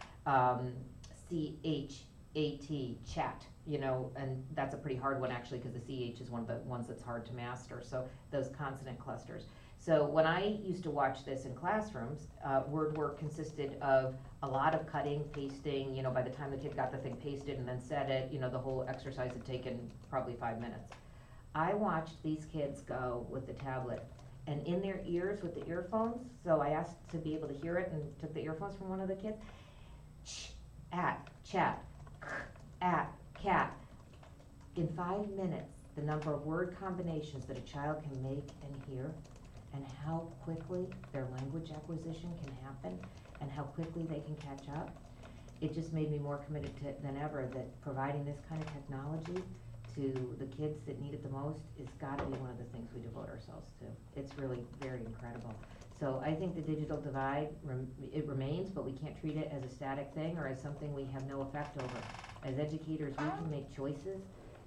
[SPEAKER 2] C-H-A-T, chat, you know, and that's a pretty hard one actually, because the C-H is one of the ones that's hard to master, so those consonant clusters. So when I used to watch this in classrooms, word work consisted of a lot of cutting, pasting, you know, by the time the kid got the thing pasted and then said it, you know, the whole exercise had taken probably 5 minutes. I watched these kids go with the tablet and in their ears with the earphones, so I asked to be able to hear it and took the earphones from one of the kids. At, chat, at, cat. In 5 minutes, the number of word combinations that a child can make and hear, and how quickly their language acquisition can happen, and how quickly they can catch up, it just made me more committed than ever that providing this kind of technology to the kids that need it the most is gotta be one of the things we devote ourselves to. It's really very incredible. So I think the digital divide, it remains, but we can't treat it as a static thing or as something we have no effect over. As educators, we can make choices,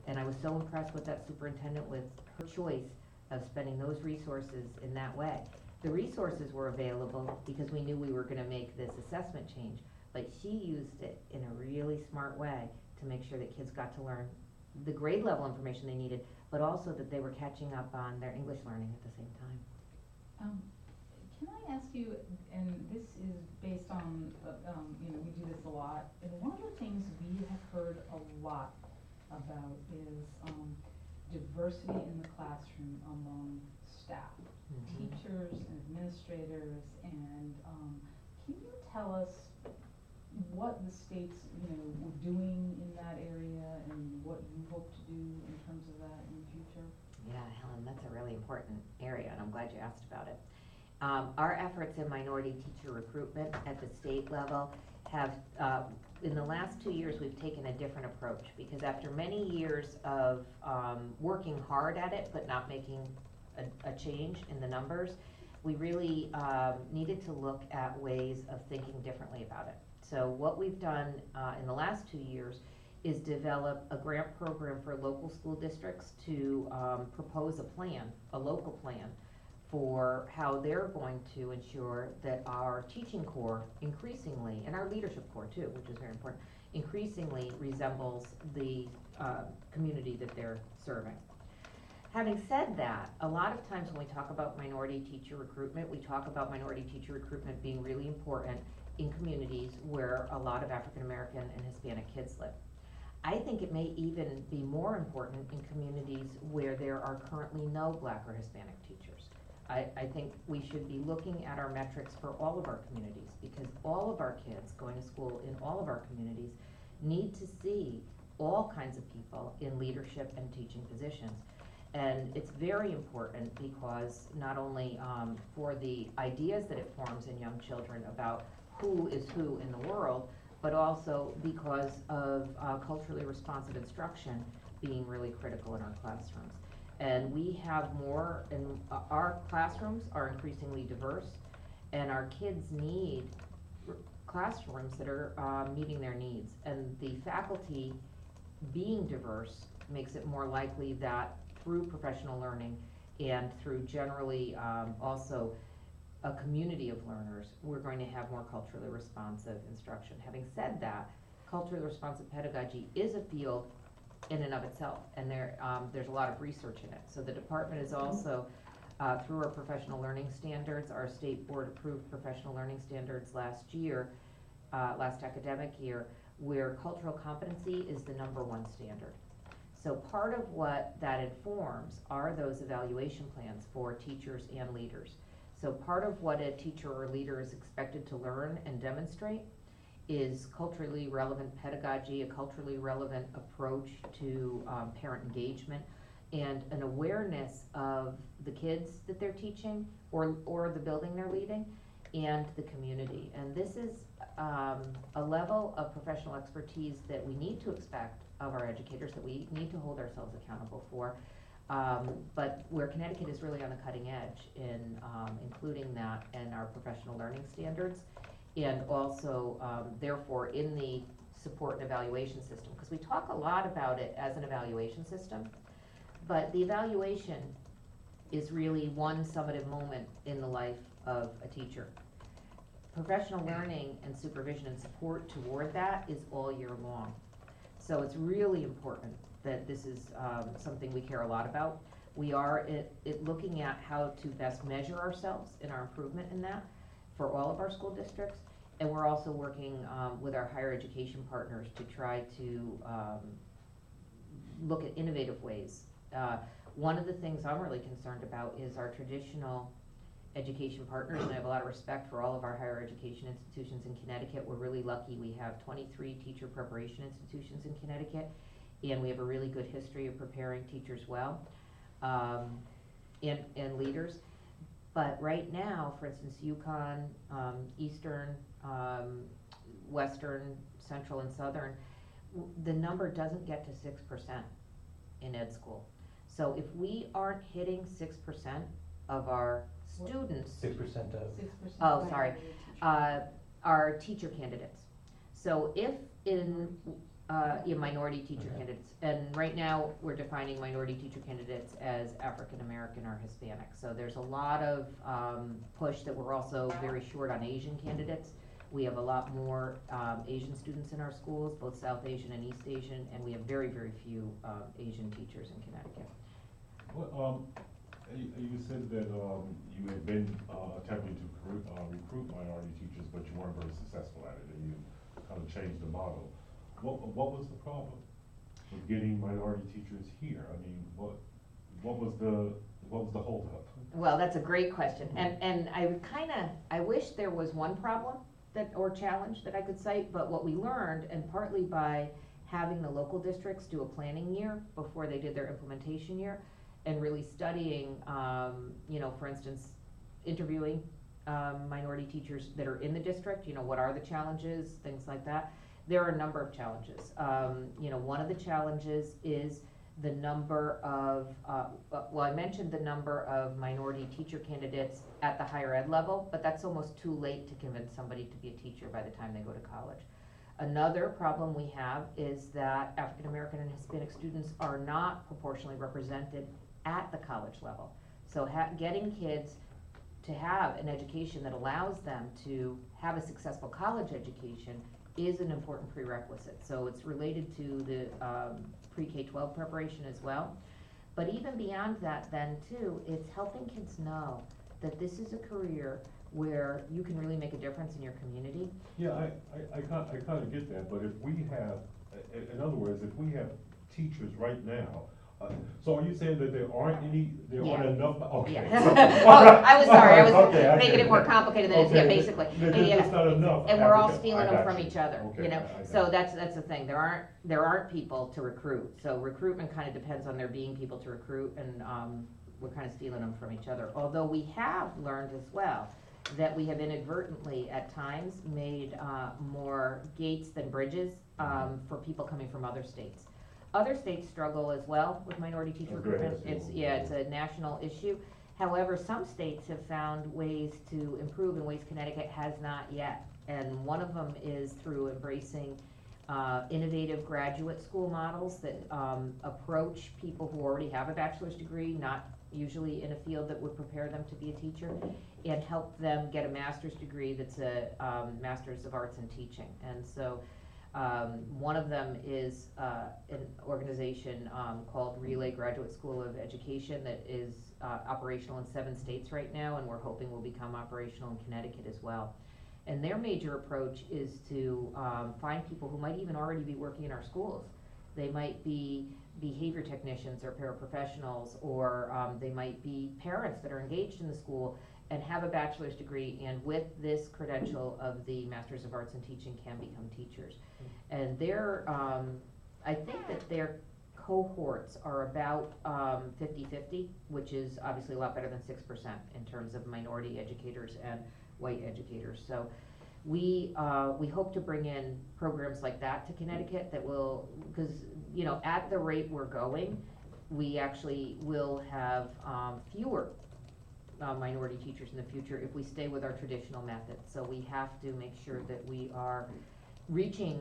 [SPEAKER 2] and I was so impressed with that superintendent with her choice of spending those resources in that way. The resources were available because we knew we were gonna make this assessment change, but she used it in a really smart way to make sure that kids got to learn the grade level information they needed, but also that they were catching up on their English learning at the same time.
[SPEAKER 1] Can I ask you, and this is based on, you know, we do this a lot, and one of the things we have heard a lot about is diversity in the classroom among staff, teachers and administrators, and can you tell us what the state's, you know, were doing in that area and what you hope to do in terms of that in the future?
[SPEAKER 2] Yeah, Helen, that's a really important area, and I'm glad you asked about it. Our efforts in minority teacher recruitment at the state level have, in the last 2 years, we've taken a different approach, because after many years of working hard at it, but not making a change in the numbers, we really needed to look at ways of thinking differently about it. So what we've done in the last 2 years is develop a grant program for local school districts to propose a plan, a local plan, for how they're going to ensure that our teaching corps increasingly, and our leadership corps too, which is very important, increasingly resembles the community that they're serving. Having said that, a lot of times when we talk about minority teacher recruitment, we talk about minority teacher recruitment being really important in communities where a lot of African American and Hispanic kids live. I think it may even be more important in communities where there are currently no Black or Hispanic teachers. I think we should be looking at our metrics for all of our communities, because all of our kids going to school in all of our communities need to see all kinds of people in leadership and teaching positions. And it's very important because not only for the ideas that it forms in young children about who is who in the world, but also because of culturally responsive instruction being really critical in our classrooms. And we have more, and our classrooms are increasingly diverse, and our kids need classrooms that are meeting their needs. And the faculty being diverse makes it more likely that through professional learning and through generally also a community of learners, we're going to have more culturally responsive instruction. Having said that, culturally responsive pedagogy is a field in and of itself, and there's a lot of research in it. So the department is also, through our professional learning standards, our state board approved professional learning standards last year, last academic year, where cultural competency is the #1 standard. So part of what that informs are those evaluation plans for teachers and leaders. So part of what a teacher or leader is expected to learn and demonstrate is culturally relevant pedagogy, a culturally relevant approach to parent engagement, and an awareness of the kids that they're teaching or the building they're leading and the community. And this is a level of professional expertise that we need to expect of our educators, that we need to hold ourselves accountable for. But where Connecticut is really on the cutting edge in including that in our professional learning standards, and also therefore in the support and evaluation system, because we talk a lot about it as an evaluation system, but the evaluation is really one summative moment in the life of a teacher. Professional learning and supervision and support toward that is all year long. So it's really important that this is something we care a lot about. We are looking at how to best measure ourselves in our improvement in that for all of our school districts. And we're also working with our higher education partners to try to look at innovative ways. One of the things I'm really concerned about is our traditional education partners, and I have a lot of respect for all of our higher education institutions in Connecticut. We're really lucky. We have 23 teacher preparation institutions in Connecticut, and we have a really good history of preparing teachers well, and leaders. But right now, for instance, UConn, Eastern, Western, Central, and Southern, the number doesn't get to 6% in ed school. So if we aren't hitting 6% of our students,
[SPEAKER 6] 6% of.
[SPEAKER 1] 6%.
[SPEAKER 2] oh, sorry, are teacher candidates. So if in minority teacher
[SPEAKER 6] Okay.
[SPEAKER 2] candidates, and right now we're defining minority teacher candidates as African American or Hispanic. So there's a lot of push that we're also very short on Asian candidates. We have a lot more Asian students in our schools, both South Asian and East Asian, and we have very, very few Asian teachers in Connecticut.
[SPEAKER 3] Well, you said that you had been attempting to recruit minority teachers, but you weren't very successful at it, and you kind of changed the model. What was the problem with getting minority teachers here? I mean, what was the holdup?
[SPEAKER 2] Well, that's a great question, and I wish there was one problem or challenge that I could cite, but what we learned, and partly by having the local districts do a planning year before they did their implementation year, and really studying, for instance, interviewing minority teachers that are in the district, what are the challenges, things like that. There are a number of challenges. One of the challenges is the number of, I mentioned the number of minority teacher candidates at the higher ed level, but that's almost too late to convince somebody to be a teacher by the time they go to college. Another problem we have is that African American and Hispanic students are not proportionally represented at the college level. So getting kids to have an education that allows them to have a successful college education is an important prerequisite. So it's related to the pre-K-12 preparation as well. But even beyond that then too, it's helping kids know that this is a career where you can really make a difference in your community.
[SPEAKER 3] Yeah, I kind of get that, but if we have, in other words, if we have teachers right now, so are you saying that there aren't enough? Okay.
[SPEAKER 2] Yeah. Oh, I was sorry, I was
[SPEAKER 3] Okay,
[SPEAKER 2] making it more complicated than it is, yeah, basically.
[SPEAKER 3] There's just not enough.
[SPEAKER 2] And we're all
[SPEAKER 3] I
[SPEAKER 2] stealing them
[SPEAKER 3] got
[SPEAKER 2] from
[SPEAKER 3] you.
[SPEAKER 2] each other,
[SPEAKER 3] Okay, I got
[SPEAKER 2] so
[SPEAKER 3] you.
[SPEAKER 2] that's the thing, there aren't people to recruit. So recruitment kind of depends on there being people to recruit, and we're kind of stealing them from each other. Although we have learned as well that we have inadvertently at times made more gates than bridges for people coming from other states. Other states struggle as well with minority teacher recruitment. It's a national issue. However, some states have found ways to improve in ways Connecticut has not yet. And one of them is through embracing innovative graduate school models that approach people who already have a bachelor's degree, not usually in a field that would prepare them to be a teacher, and help them get a master's degree that's a Master's of Arts in Teaching. And so one of them is an organization called Relay Graduate School of Education that is operational in 7 states right now, and we're hoping will become operational in Connecticut as well. And their major approach is to find people who might even already be working in our schools. They might be behavior technicians or paraprofessionals, or they might be parents that are engaged in the school and have a bachelor's degree, and with this credential of the Masters of Arts in Teaching can become teachers. And their, I think that their cohorts are about 50-50, which is obviously a lot better than 6% in terms of minority educators and white educators. So we hope to bring in programs like that to Connecticut that will, because at the rate we're going, we actually will have, fewer minority teachers in the future if we stay with our traditional methods. So we have to make sure that we are reaching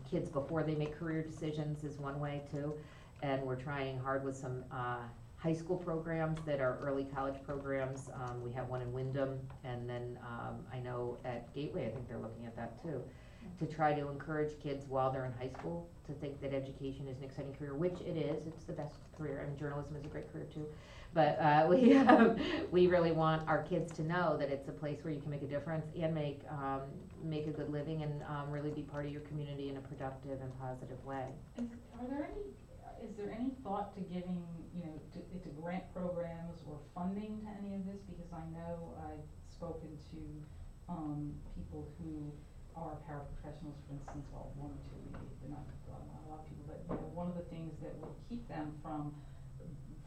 [SPEAKER 2] kids before they make career decisions is one way too. And we're trying hard with some high school programs that are early college programs. We have one in Wyndham, and then I know at Gateway, I think they're looking at that too, to try to encourage kids while they're in high school to think that education is an exciting career, which it is. It's the best career. I mean, journalism is a great career too. But we really want our kids to know that it's a place where you can make a difference and make a good living and really be part of your community in a productive and positive way.
[SPEAKER 1] Is there any thought to giving, to grant programs or funding to any of this? Because I know I've spoken to people who are paraprofessionals, for instance, well, one or two, maybe, but not a lot of people, but one of the things that would keep them from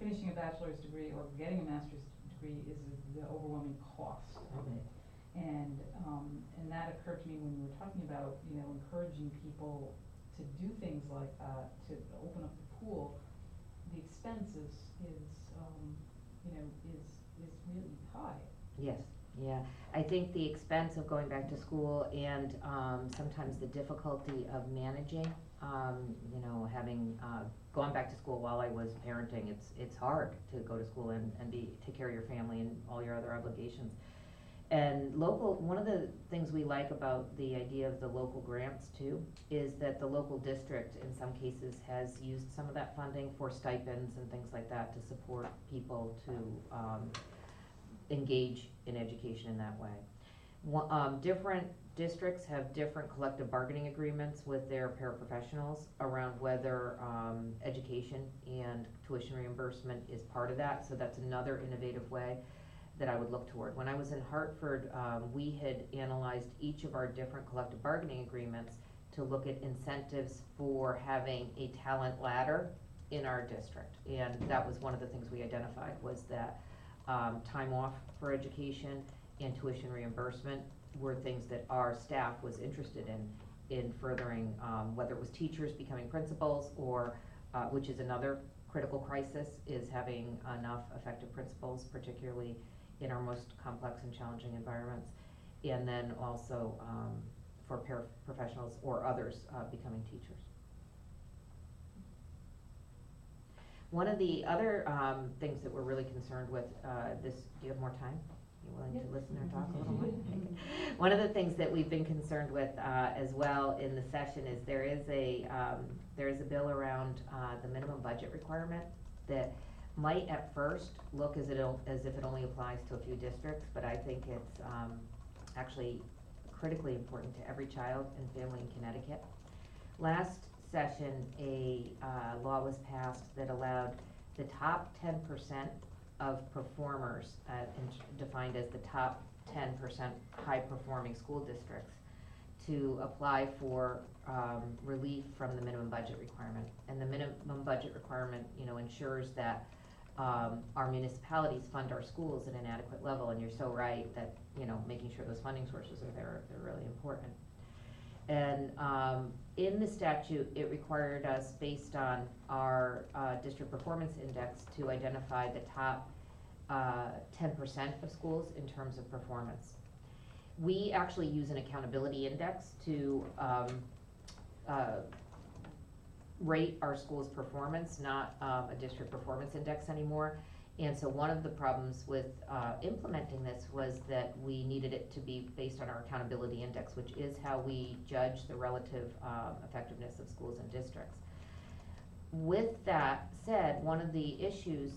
[SPEAKER 1] finishing a bachelor's degree or getting a master's degree is the overwhelming cost of it. And that occurred to me when we were talking about, encouraging people to do things like that, to open up the pool. The expense is really high.
[SPEAKER 2] Yes, yeah. I think the expense of going back to school and sometimes the difficulty of managing, having gone back to school while I was parenting, it's hard to go to school and take care of your family and all your other obligations. And one of the things we like about the idea of the local grants too, is that the local district in some cases has used some of that funding for stipends and things like that to support people to engage in education in that way. Different districts have different collective bargaining agreements with their paraprofessionals around whether education and tuition reimbursement is part of that, so that's another innovative way that I would look toward. When I was in Hartford, we had analyzed each of our different collective bargaining agreements to look at incentives for having a talent ladder in our district. And that was one of the things we identified, was that time off for education and tuition reimbursement were things that our staff was interested in furthering, whether it was teachers becoming principals or, which is another critical crisis, is having enough effective principals, particularly in our most complex and challenging environments, and then also for paraprofessionals or others becoming teachers. One of the other things that we're really concerned with, do you have more time? You willing to listen or talk a little more? Okay. One of the things that we've been concerned with as well in the session is there is a bill around the minimum budget requirement that might at first look as if it only applies to a few districts, but I think it's actually critically important to every child and family in Connecticut. Last session, a law was passed that allowed the top 10% of performers, defined as the top 10% high-performing school districts, to apply for relief from the minimum budget requirement. And the minimum budget requirement, ensures that our municipalities fund our schools at an adequate level, and you're so right that, making sure those funding sources are there, they're really important. And in the statute, it required us, based on our district performance index, to identify the top 10% of schools in terms of performance. We actually use an accountability index to rate our school's performance, not a district performance index anymore. And so one of the problems with implementing this was that we needed it to be based on our accountability index, which is how we judge the relative effectiveness of schools and districts. With that said, one of the issues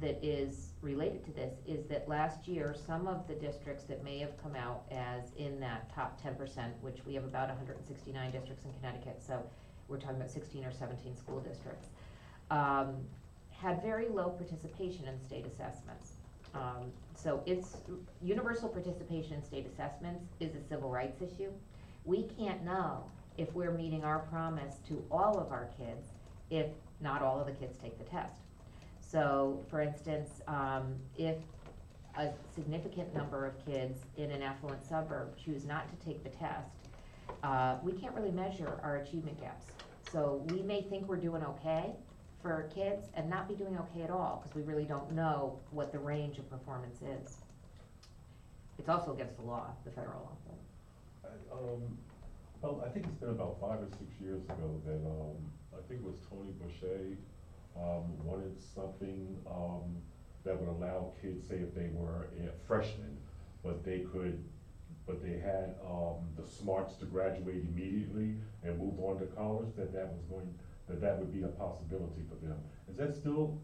[SPEAKER 2] that is related to this is that last year, some of the districts that may have come out as in that top 10%, which we have about 169 districts in Connecticut, so we're talking about 16 or 17 school districts, had very low participation in state assessments. So it's universal participation in state assessments is a civil rights issue. We can't know if we're meeting our promise to all of our kids if not all of the kids take the test. So, for instance, if a significant number of kids in an affluent suburb choose not to take the test, we can't really measure our achievement gaps. So we may think we're doing okay for kids and not be doing okay at all, because we really don't know what the range of performance is. It's also against the law, the federal law.
[SPEAKER 3] Well, I think it's been about 5 or 6 years ago that, I think it was Tony Boucher, wanted something, that would allow kids, say if they were freshmen, but they had, the smarts to graduate immediately and move on to college, that would be a possibility for them. Is that still,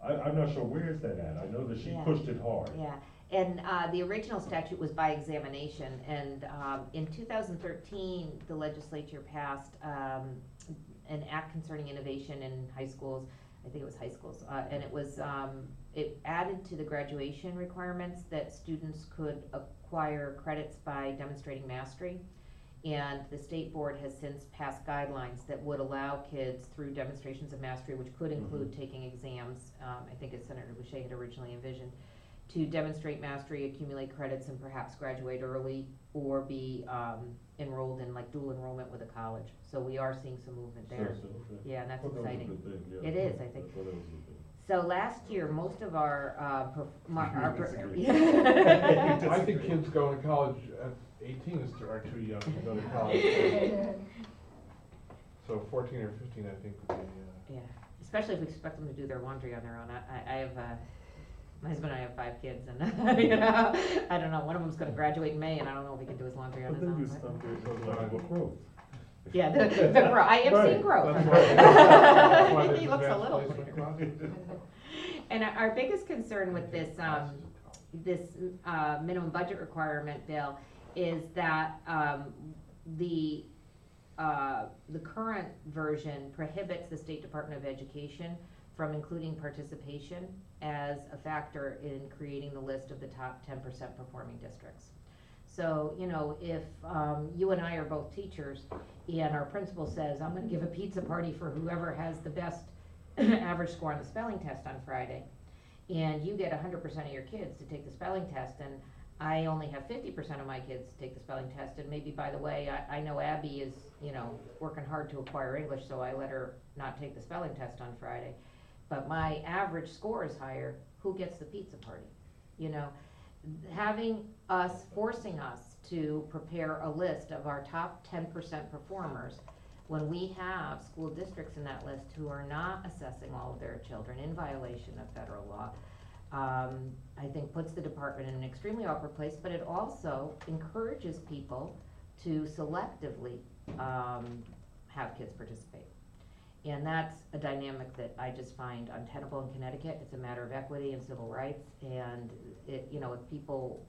[SPEAKER 3] I'm not sure, where is that at? I know that she
[SPEAKER 2] Yeah.
[SPEAKER 3] pushed it hard.
[SPEAKER 2] Yeah, and the original statute was by examination, and in 2013, the legislature passed an act concerning innovation in high schools. I think it was high schools, and it was it added to the graduation requirements that students could acquire credits by demonstrating mastery. And the state board has since passed guidelines that would allow kids through demonstrations of mastery, which could include taking exams, I think as Senator Boucher had originally envisioned, to demonstrate mastery, accumulate credits, and perhaps graduate early or be enrolled in like dual enrollment with a college. So we are seeing some movement there.
[SPEAKER 3] So, okay.
[SPEAKER 2] Yeah, and that's
[SPEAKER 3] I thought that was a
[SPEAKER 2] exciting.
[SPEAKER 3] good thing, yeah.
[SPEAKER 2] It is, I think.
[SPEAKER 3] thought that was a good thing.
[SPEAKER 2] So last year, most of our,
[SPEAKER 3] Disagree.
[SPEAKER 4] I think kids going to college at 18 are too young to go to college. So 14 or 15, I think, would be,
[SPEAKER 2] yeah, especially if we expect them to do their laundry on their own. I have, my husband and I have 5 kids, and you know, I don't know, one of them's gonna graduate in May, and I don't know if he can do his laundry on
[SPEAKER 3] But
[SPEAKER 2] his
[SPEAKER 3] then
[SPEAKER 2] own.
[SPEAKER 3] you
[SPEAKER 2] but-
[SPEAKER 3] stop there, with growth.
[SPEAKER 2] Yeah, the growth, I have seen
[SPEAKER 3] Right.
[SPEAKER 2] growth.
[SPEAKER 4] That's why- that's why
[SPEAKER 2] He
[SPEAKER 4] there's
[SPEAKER 2] looks a
[SPEAKER 4] advanced
[SPEAKER 2] little.
[SPEAKER 4] placement classes.
[SPEAKER 2] And our biggest concern with this, minimum budget requirement bill is that, the current version prohibits the State Department of Education from including participation as a factor in creating the list of the top 10% performing districts. So, you know, if you and I are both teachers and our principal says, I'm gonna give a pizza party for whoever has the best average score on the spelling test on Friday, and you get 100% of your kids to take the spelling test, and I only have 50% of my kids to take the spelling test, and maybe, by the way, I know Abby is, you know, working hard to acquire English, so I let her not take the spelling test on Friday, but my average score is higher, who gets the pizza party? You know, forcing us to prepare a list of our top 10% performers when we have school districts in that list who are not assessing all of their children in violation of federal law, I think puts the department in an extremely awkward place, but it also encourages people to selectively have kids participate. And that's a dynamic that I just find untenable in Connecticut. It's a matter of equity and civil rights, and it, you know, if people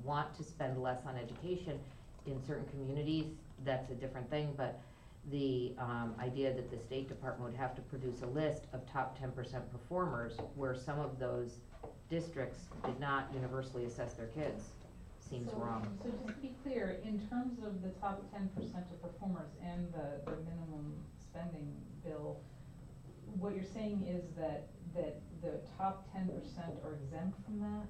[SPEAKER 2] want to spend less on education in certain communities, that's a different thing, but the idea that the State Department would have to produce a list of top 10% performers where some of those districts did not universally assess their kids seems wrong.
[SPEAKER 1] So just to be clear, in terms of the top 10% of performers and the minimum spending bill, what you're saying is that the top 10% are exempt from that?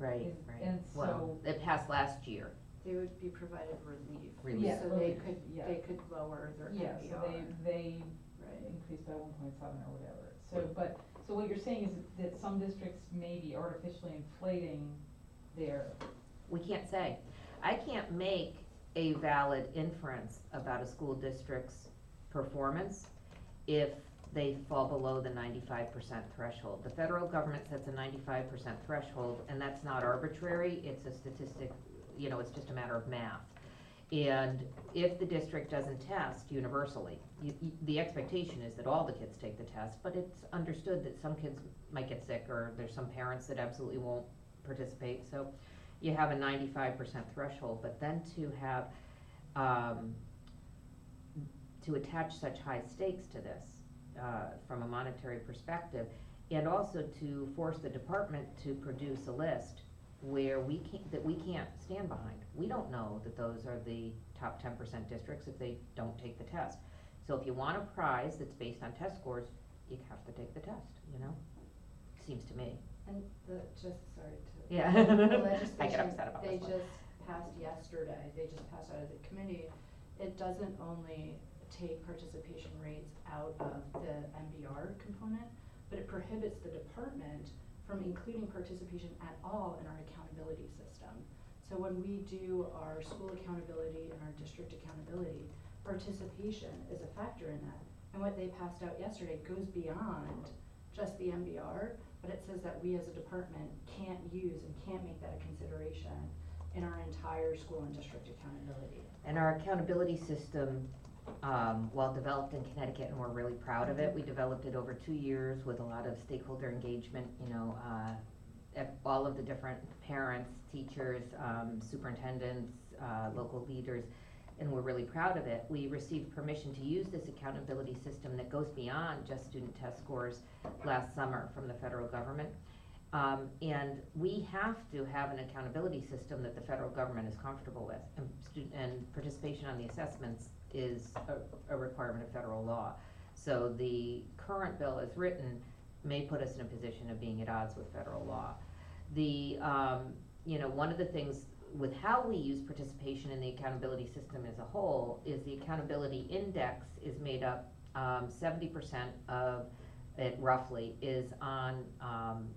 [SPEAKER 2] Right,
[SPEAKER 1] Is-
[SPEAKER 2] right.
[SPEAKER 1] and
[SPEAKER 2] Well,
[SPEAKER 1] so-
[SPEAKER 2] it passed last year.
[SPEAKER 5] They would be provided relief.
[SPEAKER 2] Relief.
[SPEAKER 1] Yeah,
[SPEAKER 5] So they
[SPEAKER 1] relief,
[SPEAKER 5] could,
[SPEAKER 1] yeah.
[SPEAKER 5] they could lower their
[SPEAKER 1] Yeah,
[SPEAKER 5] NPR.
[SPEAKER 1] so they
[SPEAKER 5] Right.
[SPEAKER 1] increased by 1.7 or whatever. So what you're saying is that some districts may be artificially inflating their,
[SPEAKER 2] We can't say. I can't make a valid inference about a school district's performance if they fall below the 95% threshold. The federal government sets a 95% threshold, and that's not arbitrary, it's a statistic, you know, it's just a matter of math. And if the district doesn't test universally, the expectation is that all the kids take the test, but it's understood that some kids might get sick, or there's some parents that absolutely won't participate, so you have a 95% threshold, but then to have, to attach such high stakes to this, from a monetary perspective, and also to force the department to produce a list where we can't stand behind. We don't know that those are the top 10% districts if they don't take the test. So if you want a prize that's based on test scores, you have to take the test, you know? Seems to me.
[SPEAKER 5] And sorry to.
[SPEAKER 2] Yeah.
[SPEAKER 5] The
[SPEAKER 2] I get
[SPEAKER 5] legislation,
[SPEAKER 2] upset about
[SPEAKER 5] they
[SPEAKER 2] this one.
[SPEAKER 5] just passed yesterday, they just passed out of the committee. It doesn't only take participation rates out of the MBR component, but it prohibits the department from including participation at all in our accountability system. So when we do our school accountability and our district accountability, participation is a factor in that. And what they passed out yesterday goes beyond just the MBR, but it says that we as a department can't use and can't make that a consideration in our entire school and district accountability.
[SPEAKER 2] And our accountability system, well developed in Connecticut, and we're really proud of it. We developed it over 2 years with a lot of stakeholder engagement, all of the different parents, teachers, superintendents, local leaders, and we're really proud of it. We received permission to use this accountability system that goes beyond just student test scores last summer from the federal government. And we have to have an accountability system that the federal government is comfortable with, and participation on the assessments is a requirement of federal law. So the current bill as written may put us in a position of being at odds with federal law. One of the things with how we use participation in the accountability system as a whole is the accountability index is made up, 70% of it roughly is on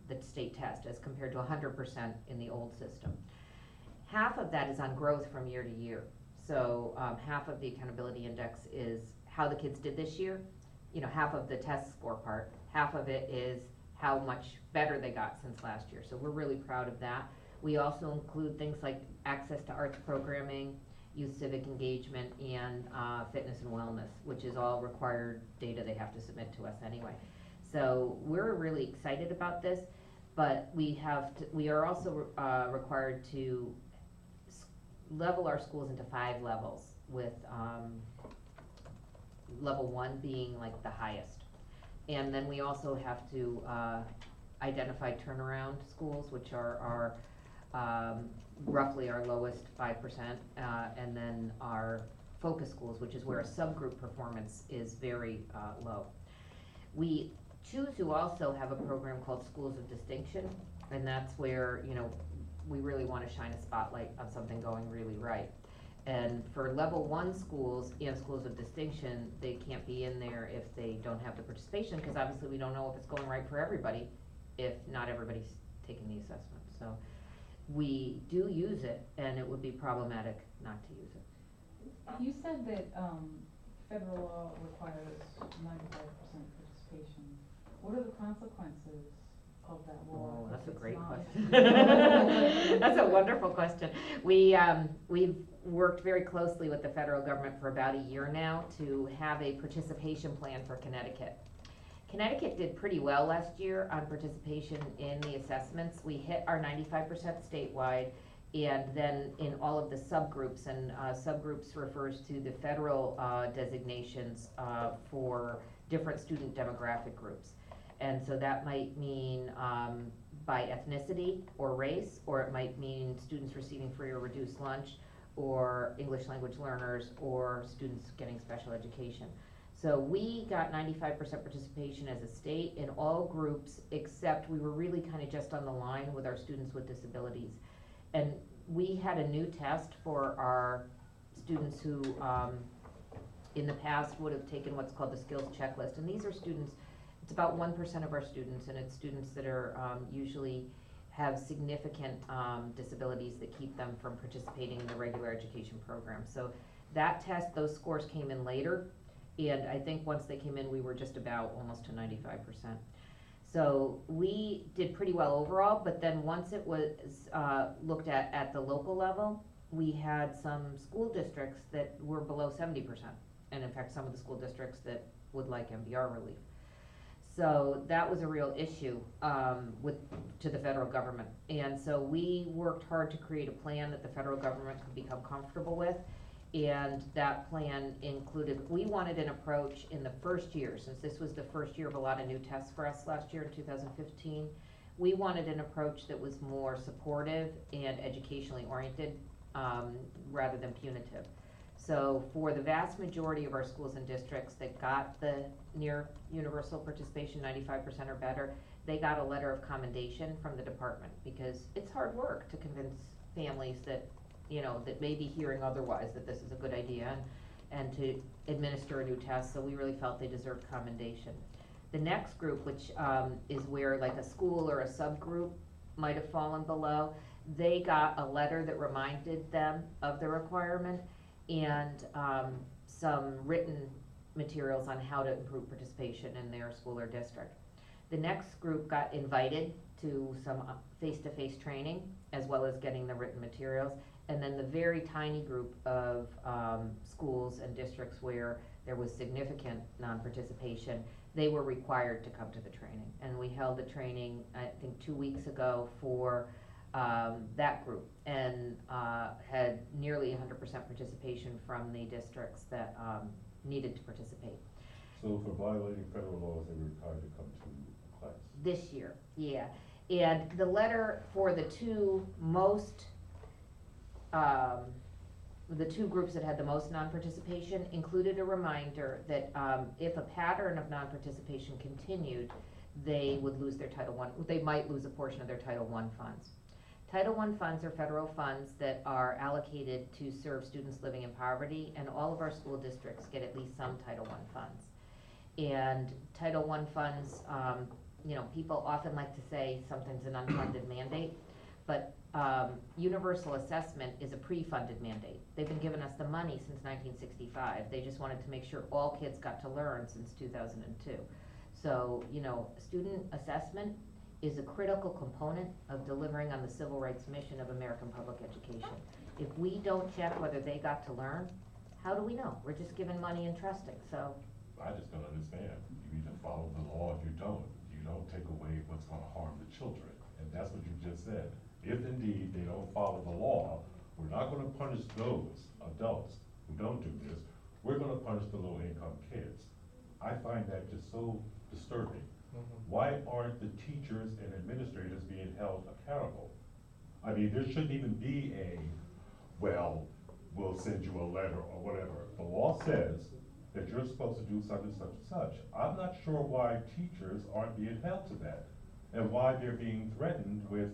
[SPEAKER 2] the state test as compared to 100% in the old system. Half of that is on growth from year to year. So half of the accountability index is how the kids did this year, half of the test score part, half of it is how much better they got since last year. So we're really proud of that. We also include things like access to arts programming, youth civic engagement, and fitness and wellness, which is all required data they have to submit to us anyway. So we're really excited about this, but we are also required to level our schools into 5 levels, with level 1 being like the highest. And then we also have to identify turnaround schools, which are roughly our lowest 5%, and then our focus schools, which is where a subgroup performance is very low. We choose to also have a program called Schools of Distinction, and that's where, we really want to shine a spotlight on something going really right. And for level 1 schools and schools of distinction, they can't be in there if they don't have the participation, because obviously we don't know if it's going right for everybody if not everybody's taking the assessment. So we do use it, and it would be problematic not to use it.
[SPEAKER 1] You said that federal law requires 95% participation. What are the consequences of that law?
[SPEAKER 2] Oh, that's a
[SPEAKER 1] It's
[SPEAKER 2] great
[SPEAKER 1] not-
[SPEAKER 2] question. That's a wonderful question. We've worked very closely with the federal government for about a year now to have a participation plan for Connecticut. Connecticut did pretty well last year on participation in the assessments. We hit our 95% statewide, and then in all of the subgroups, and subgroups refers to the federal designations for different student demographic groups. And so that might mean by ethnicity or race, or it might mean students receiving free or reduced lunch, or English language learners, or students getting special education. So we got 95% participation as a state in all groups, except we were really kind of just on the line with our students with disabilities. And we had a new test for our students who in the past would have taken what's called the skills checklist. And these are students, it's about 1% of our students, and it's students that are usually have significant disabilities that keep them from participating in the regular education program. So that test, those scores came in later, and I think once they came in, we were just about almost to 95%. So we did pretty well overall, but then once it was looked at the local level, we had some school districts that were below 70%, and in fact some of the school districts that would like MBR relief. So that was a real issue to the federal government. And so we worked hard to create a plan that the federal government could become comfortable with. And that plan included, we wanted an approach in the first year, since this was the first year of a lot of new tests for us last year in 2015. We wanted an approach that was more supportive and educationally oriented rather than punitive. So for the vast majority of our schools and districts that got the near universal participation, 95% or better, they got a letter of commendation from the department, because it's hard work to convince families that, that may be hearing otherwise that this is a good idea. and to administer a new test, so we really felt they deserved commendation. The next group, which is where like a school or a subgroup might have fallen below, they got a letter that reminded them of the requirement and some written materials on how to improve participation in their school or district. The next group got invited to some face-to-face training, as well as getting the written materials. And then the very tiny group of schools and districts where there was significant non-participation, they were required to come to the training. And we held the training, I think 2 weeks ago for that group, and had nearly 100% participation from the districts that needed to participate.
[SPEAKER 3] So for violating federal laws, they were required to come to class?
[SPEAKER 2] This year, yeah. And the letter for the two most, the two groups that had the most non-participation included a reminder that if a pattern of non-participation continued, they would lose their Title I, they might lose a portion of their Title I funds. Title I funds are federal funds that are allocated to serve students living in poverty, and all of our school districts get at least some Title I funds. And Title I funds, you know, people often like to say something's an unfunded mandate, but universal assessment is a pre-funded mandate. They've been giving us the money since 1965. They just wanted to make sure all kids got to learn since 2002. So, you know, student assessment is a critical component of delivering on the civil rights mission of American public education. If we don't check whether they got to learn, how do we know? We're just giving money and trusting, so.
[SPEAKER 3] I just don't understand. You either follow the law or you don't. You don't take away what's gonna harm the children, and that's what you just said. If indeed they don't follow the law, we're not gonna punish those adults who don't do this. We're gonna punish the low-income kids. I find that just so disturbing. Why aren't the teachers and administrators being held accountable? I mean, there shouldn't even be a, well, we'll send you a letter or whatever. The law says that you're supposed to do such and such and such. I'm not sure why teachers aren't being held to that, and why they're being threatened with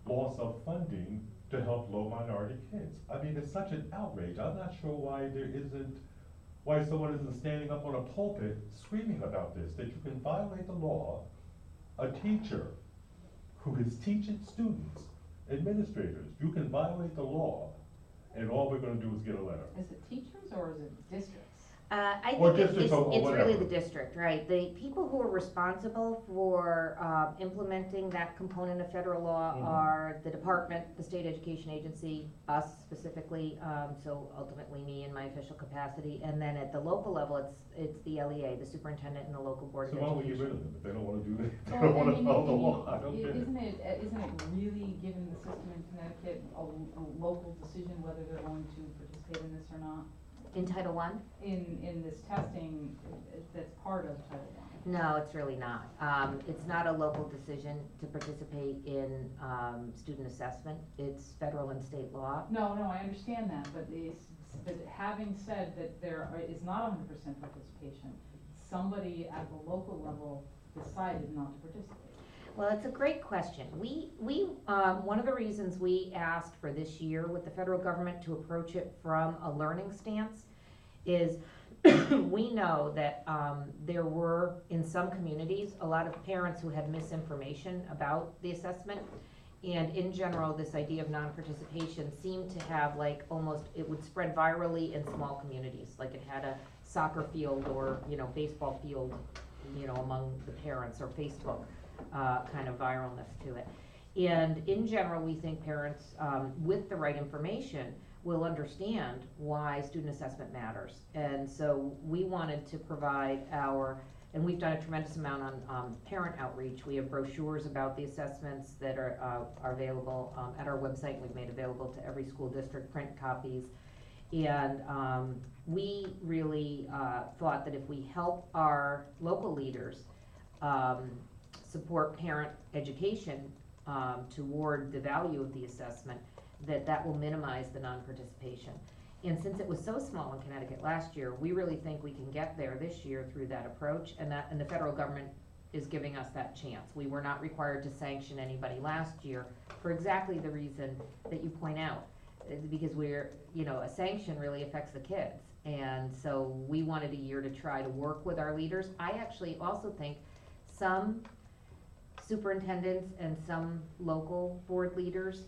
[SPEAKER 3] loss of funding to help low minority kids. I mean, it's such an outrage. I'm not sure why why someone isn't standing up on a pulpit screaming about this, that you can violate the law. A teacher who is teaching students, administrators, you can violate the law, and all we're gonna do is get a letter.
[SPEAKER 1] Is it teachers or is it districts?
[SPEAKER 2] I
[SPEAKER 3] Or
[SPEAKER 2] think
[SPEAKER 3] districts or
[SPEAKER 2] it's really
[SPEAKER 3] whatever.
[SPEAKER 2] the district, right? The people who are responsible for implementing that component of federal law
[SPEAKER 3] Mhm.
[SPEAKER 2] are the department, the state education agency, us specifically, so ultimately me in my official capacity, and then at the local level, it's the LEA, the superintendent and the local board
[SPEAKER 3] So
[SPEAKER 2] of
[SPEAKER 3] why don't we get rid
[SPEAKER 2] education.
[SPEAKER 3] of them? If they don't wanna do it, they
[SPEAKER 1] Well,
[SPEAKER 3] don't wanna
[SPEAKER 1] I mean,
[SPEAKER 3] follow the law, I don't get it.
[SPEAKER 1] isn't it really, given the system in Connecticut, a local decision whether they're going to participate in this or not?
[SPEAKER 2] In Title I?
[SPEAKER 1] In this testing, that's part of Title I.
[SPEAKER 2] No, it's really not. It's not a local decision to participate in student assessment. It's federal and state law.
[SPEAKER 1] No, I understand that, but having said that there is not 100% participation, somebody at the local level decided not to participate.
[SPEAKER 2] Well, it's a great question. We one of the reasons we asked for this year with the federal government to approach it from a learning stance is we know that there were, in some communities, a lot of parents who had misinformation about the assessment. And in general, this idea of non-participation seemed to have like almost, it would spread virally in small communities. Like it had a soccer field or, you know, baseball field, you know, among the parents, or Facebook. Kind of viralness to it. And in general, we think parents with the right information will understand why student assessment matters. And so we wanted to provide and we've done a tremendous amount on parent outreach. We have brochures about the assessments that are available at our website. We've made available to every school district, print copies. And we really thought that if we help our local leaders support parent education toward the value of the assessment, that will minimize the non-participation. And since it was so small in Connecticut last year, we really think we can get there this year through that approach, and the federal government is giving us that chance. We were not required to sanction anybody last year for exactly the reason that you point out, because we're, you know, a sanction really affects the kids. And so we wanted a year to try to work with our leaders. I actually also think some superintendents and some local board leaders,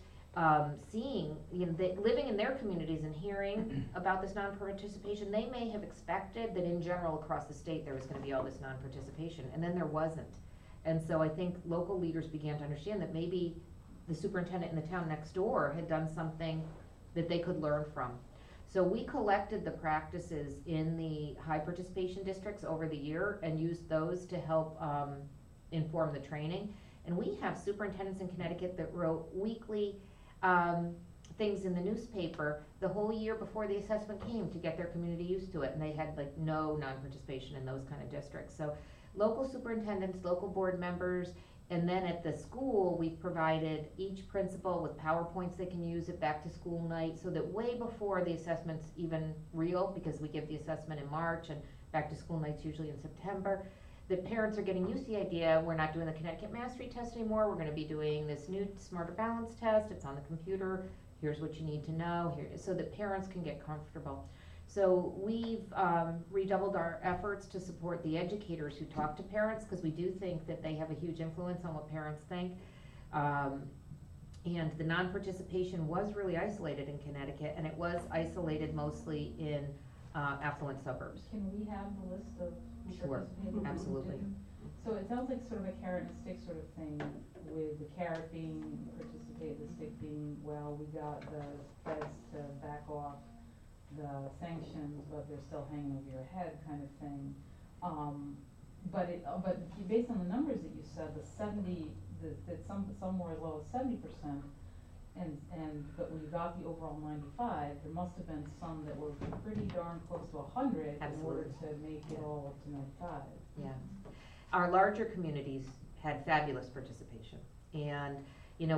[SPEAKER 2] seeing, living in their communities and hearing about this non-participation, they may have expected that in general across the state there was gonna be all this non-participation, and then there wasn't. And so I think local leaders began to understand that maybe the superintendent in the town next door had done something that they could learn from. So we collected the practices in the high participation districts over the year and used those to help inform the training. And we have superintendents in Connecticut that wrote weekly things in the newspaper the whole year before the assessment came to get their community used to it, and they had like no non-participation in those kind of districts. So local superintendents, local board members, and then at the school, we've provided each principal with PowerPoints they can use at back to school night, so that way before the assessment's even real, because we give the assessment in March and back to school night's usually in September, the parents are getting used to the idea, we're not doing the Connecticut Mastery Test anymore, we're gonna be doing this new Smarter Balance Test, it's on the computer, here's what you need to know, here, so that parents can get comfortable. So we've redoubled our efforts to support the educators who talk to parents, because we do think that they have a huge influence on what parents think. And the non-participation was really isolated in Connecticut, and it was isolated mostly in affluent suburbs.
[SPEAKER 1] Can we have the list of who
[SPEAKER 2] Sure,
[SPEAKER 1] participated and who
[SPEAKER 2] absolutely.
[SPEAKER 1] didn't? So it sounds like sort of a carrot and a stick sort of thing, with the carrot being participate, the stick being, well, we got the feds to back off the sanctions, but they're still hanging over your head kind of thing. But based on the numbers that you said, that some were as low as 70%, but when you got the overall 95, there must have been some that were pretty darn close to 100 in order to make it all up to 95.
[SPEAKER 2] Yeah. Our larger communities had fabulous participation. And,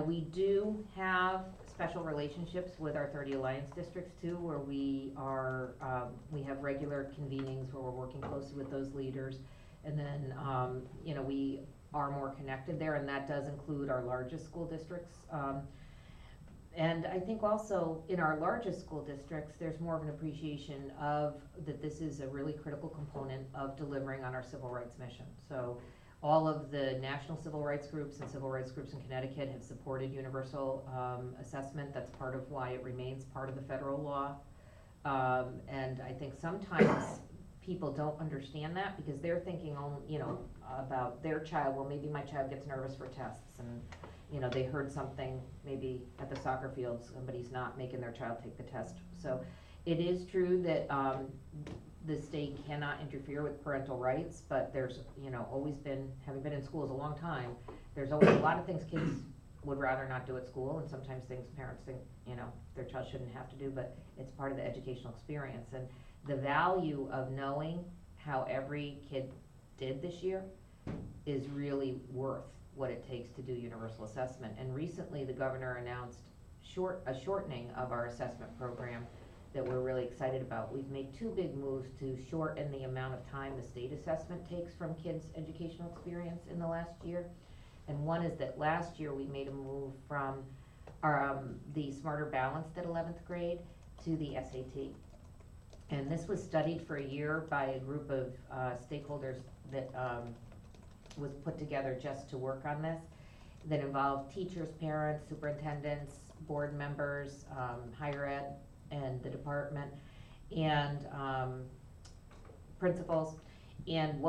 [SPEAKER 2] we do have special relationships with our 30 Alliance districts too, where we have regular convenings where we're working closely with those leaders. And then, we are more connected there, and that does include our largest school districts. And I think also in our largest school districts, there's more of an appreciation of that this is a really critical component of delivering on our civil rights mission. So all of the national civil rights groups and civil rights groups in Connecticut have supported universal assessment. That's part of why it remains part of the federal law. And I think sometimes people don't understand that because they're thinking, about their child. Well, maybe my child gets nervous for tests, and they heard something maybe at the soccer field, somebody's not making their child take the test. So it is true that the state cannot interfere with parental rights, but there's, always been, having been in schools a long time, there's always a lot of things kids would rather not do at school, and sometimes things parents think, their child shouldn't have to do, but it's part of the educational experience. And the value of knowing how every kid did this year is really worth what it takes to do universal assessment. And recently the governor announced a shortening of our assessment program that we're really excited about. We've made two big moves to shorten the amount of time the state assessment takes from kids' educational experience in the last year. And one is that last year we made a move from the Smarter Balanced at 11th grade to the SAT. And this was studied for a year by a group of stakeholders that was put together just to work on this, that involved teachers, parents, superintendents, board members, higher ed, and the department, and principals. And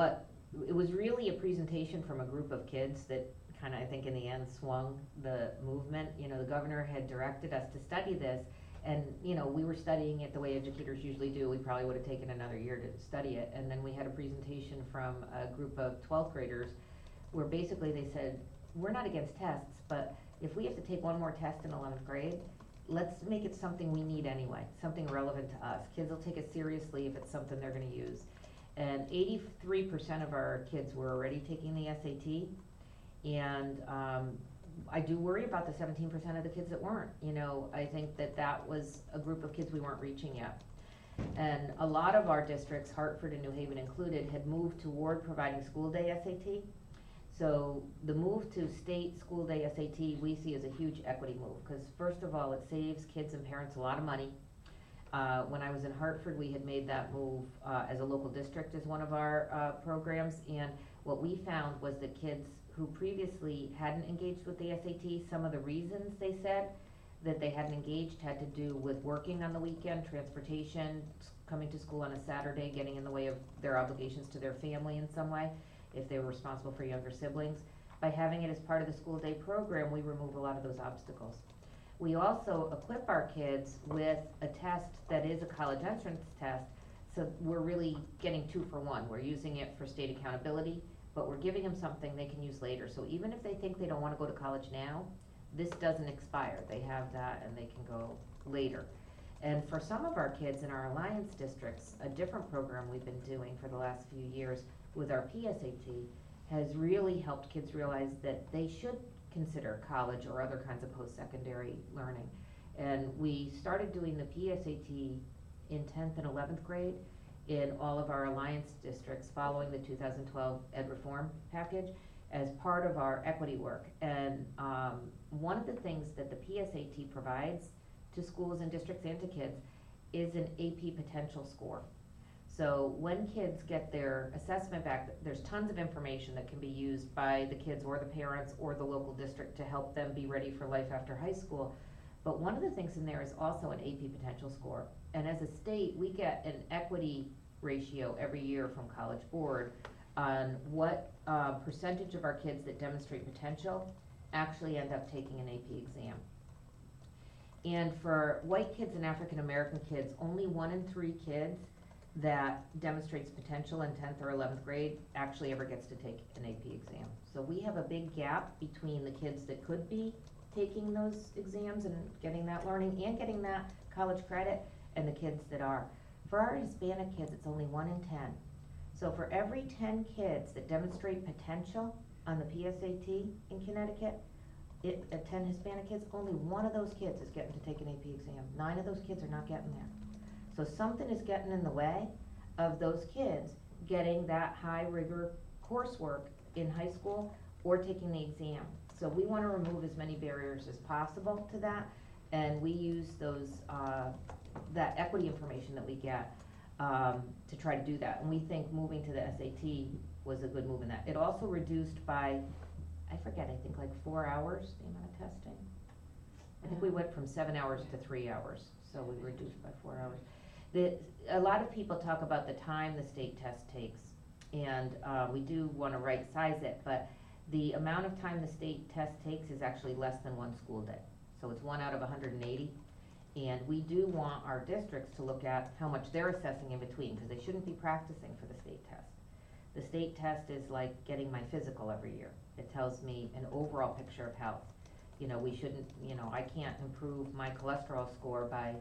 [SPEAKER 2] it was really a presentation from a group of kids that kind of, I think in the end, swung the movement. The governor had directed us to study this, and we were studying it the way educators usually do. We probably would have taken another year to study it. And then we had a presentation from a group of 12th graders where basically they said, we're not against tests, but if we have to take one more test in 11th grade, let's make it something we need anyway, something relevant to us. Kids will take it seriously if it's something they're going to use. And 83% of our kids were already taking the SAT, and I do worry about the 17% of the kids that weren't. I think that was a group of kids we weren't reaching yet. And a lot of our districts, Hartford and New Haven included, had moved toward providing school day SAT. So the move to state school day SAT we see as a huge equity move, because first of all, it saves kids and parents a lot of money. When I was in Hartford, we had made that move, as a local district as one of our, programs, and what we found was that kids who previously hadn't engaged with the SAT, some of the reasons they said that they hadn't engaged had to do with working on the weekend, transportation, coming to school on a Saturday, getting in the way of their obligations to their family in some way, if they were responsible for younger siblings. By having it as part of the school day program, we remove a lot of those obstacles. We also equip our kids with a test that is a college entrance test, so we're really getting 2 for 1. We're using it for state accountability, but we're giving them something they can use later. So even if they think they don't wanna go to college now, this doesn't expire. They have that and they can go later. And for some of our kids in our alliance districts, a different program we've been doing for the last few years with our PSAT has really helped kids realize that they should consider college or other kinds of post-secondary learning. And we started doing the PSAT in 10th and 11th grade in all of our alliance districts following the 2012 ed reform package as part of our equity work. And one of the things that the PSAT provides to schools and districts and to kids is an AP potential score. So when kids get their assessment back, there's tons of information that can be used by the kids or the parents or the local district to help them be ready for life after high school. But one of the things in there is also an AP potential score. And as a state, we get an equity ratio every year from College Board on what percentage of our kids that demonstrate potential actually end up taking an AP exam. And for white kids and African American kids, only 1 in 3 kids that demonstrates potential in 10th or 11th grade actually ever gets to take an AP exam. So we have a big gap between the kids that could be taking those exams and getting that learning and getting that college credit and the kids that are. For our Hispanic kids, it's only 1 in 10. So for every 10 kids that demonstrate potential on the PSAT in Connecticut, 10 Hispanic kids, only 1 of those kids is getting to take an AP exam. 9 of those kids are not getting there. So something is getting in the way of those kids getting that high rigor coursework in high school or taking the exam. So we want to remove as many barriers as possible to that, and we use those that equity information that we get to try to do that. And we think moving to the SAT was a good move in that. It also reduced by, I think like 4 hours, the amount of testing. I think we went from 7 hours to 3 hours, so we reduced by 4 hours. A lot of people talk about the time the state test takes, and we do want to right size it, but the amount of time the state test takes is actually less than 1 school day. So it's 1 out of 180, and we do want our districts to look at how much they're assessing in between, because they shouldn't be practicing for the state test. The state test is like getting my physical every year. It tells me an overall picture of health. You know, we shouldn't, I can't improve my cholesterol score by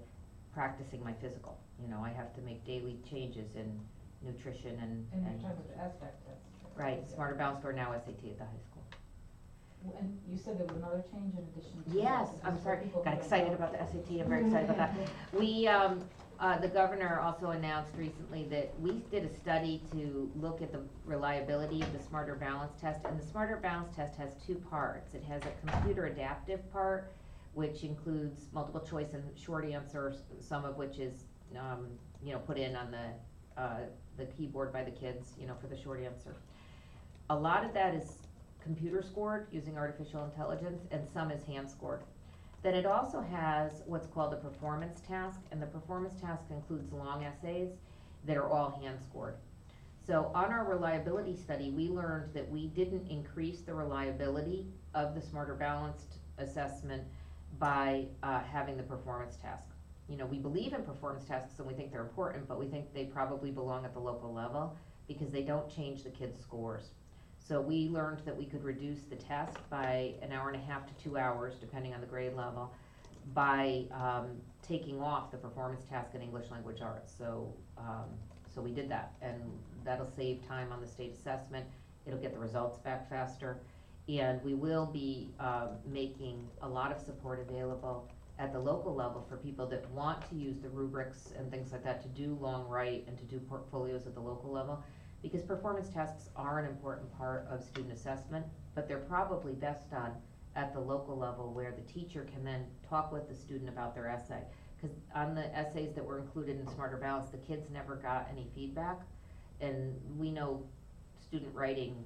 [SPEAKER 2] practicing my physical. I have to make daily changes in nutrition and
[SPEAKER 1] And you're talking about the SBAC test.
[SPEAKER 2] right, Smarter Balanced Score, now SAT at the high school.
[SPEAKER 1] And you said there was another change in addition to.
[SPEAKER 2] Yes,
[SPEAKER 1] this
[SPEAKER 2] I'm
[SPEAKER 1] for
[SPEAKER 2] sorry,
[SPEAKER 1] people who
[SPEAKER 2] got
[SPEAKER 1] don't
[SPEAKER 2] excited
[SPEAKER 1] know.
[SPEAKER 2] about the SAT, I'm very excited about that. We, the governor also announced recently that we did a study to look at the reliability of the Smarter Balance test, and the Smarter Balance test has 2 parts. It has a computer adaptive part, which includes multiple choice and short answers, some of which is, put in on the keyboard by the kids, for the short answer. A lot of that is computer scored using artificial intelligence, and some is hand scored. Then it also has what's called a performance task, and the performance task includes long essays that are all hand scored. So on our reliability study, we learned that we didn't increase the reliability of the Smarter Balanced assessment by having the performance task. We believe in performance tasks and we think they're important, but we think they probably belong at the local level because they don't change the kids' scores. So we learned that we could reduce the test by 1.5 hours to 2 hours, depending on the grade level, by taking off the performance task in English Language Arts. So we did that, and that'll save time on the state assessment. It'll get the results back faster, and we will be making a lot of support available at the local level for people that want to use the rubrics and things like that to do long write and to do portfolios at the local level. Because performance tasks are an important part of student assessment, but they're probably best done at the local level where the teacher can then talk with the student about their essay. cause on the essays that were included in Smarter Balance, the kids never got any feedback. And we know student writing,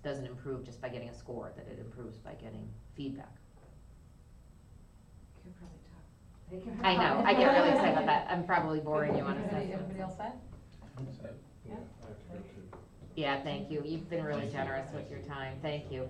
[SPEAKER 2] doesn't improve just by getting a score, that it improves by getting feedback.
[SPEAKER 5] Could probably talk. They can
[SPEAKER 2] I know, I get really excited about that, I'm probably boring you on
[SPEAKER 1] Everybody
[SPEAKER 2] assessments.
[SPEAKER 1] else set?
[SPEAKER 4] Yeah, I have to go too.
[SPEAKER 2] Yeah, thank you, you've been really generous with your time, thank you.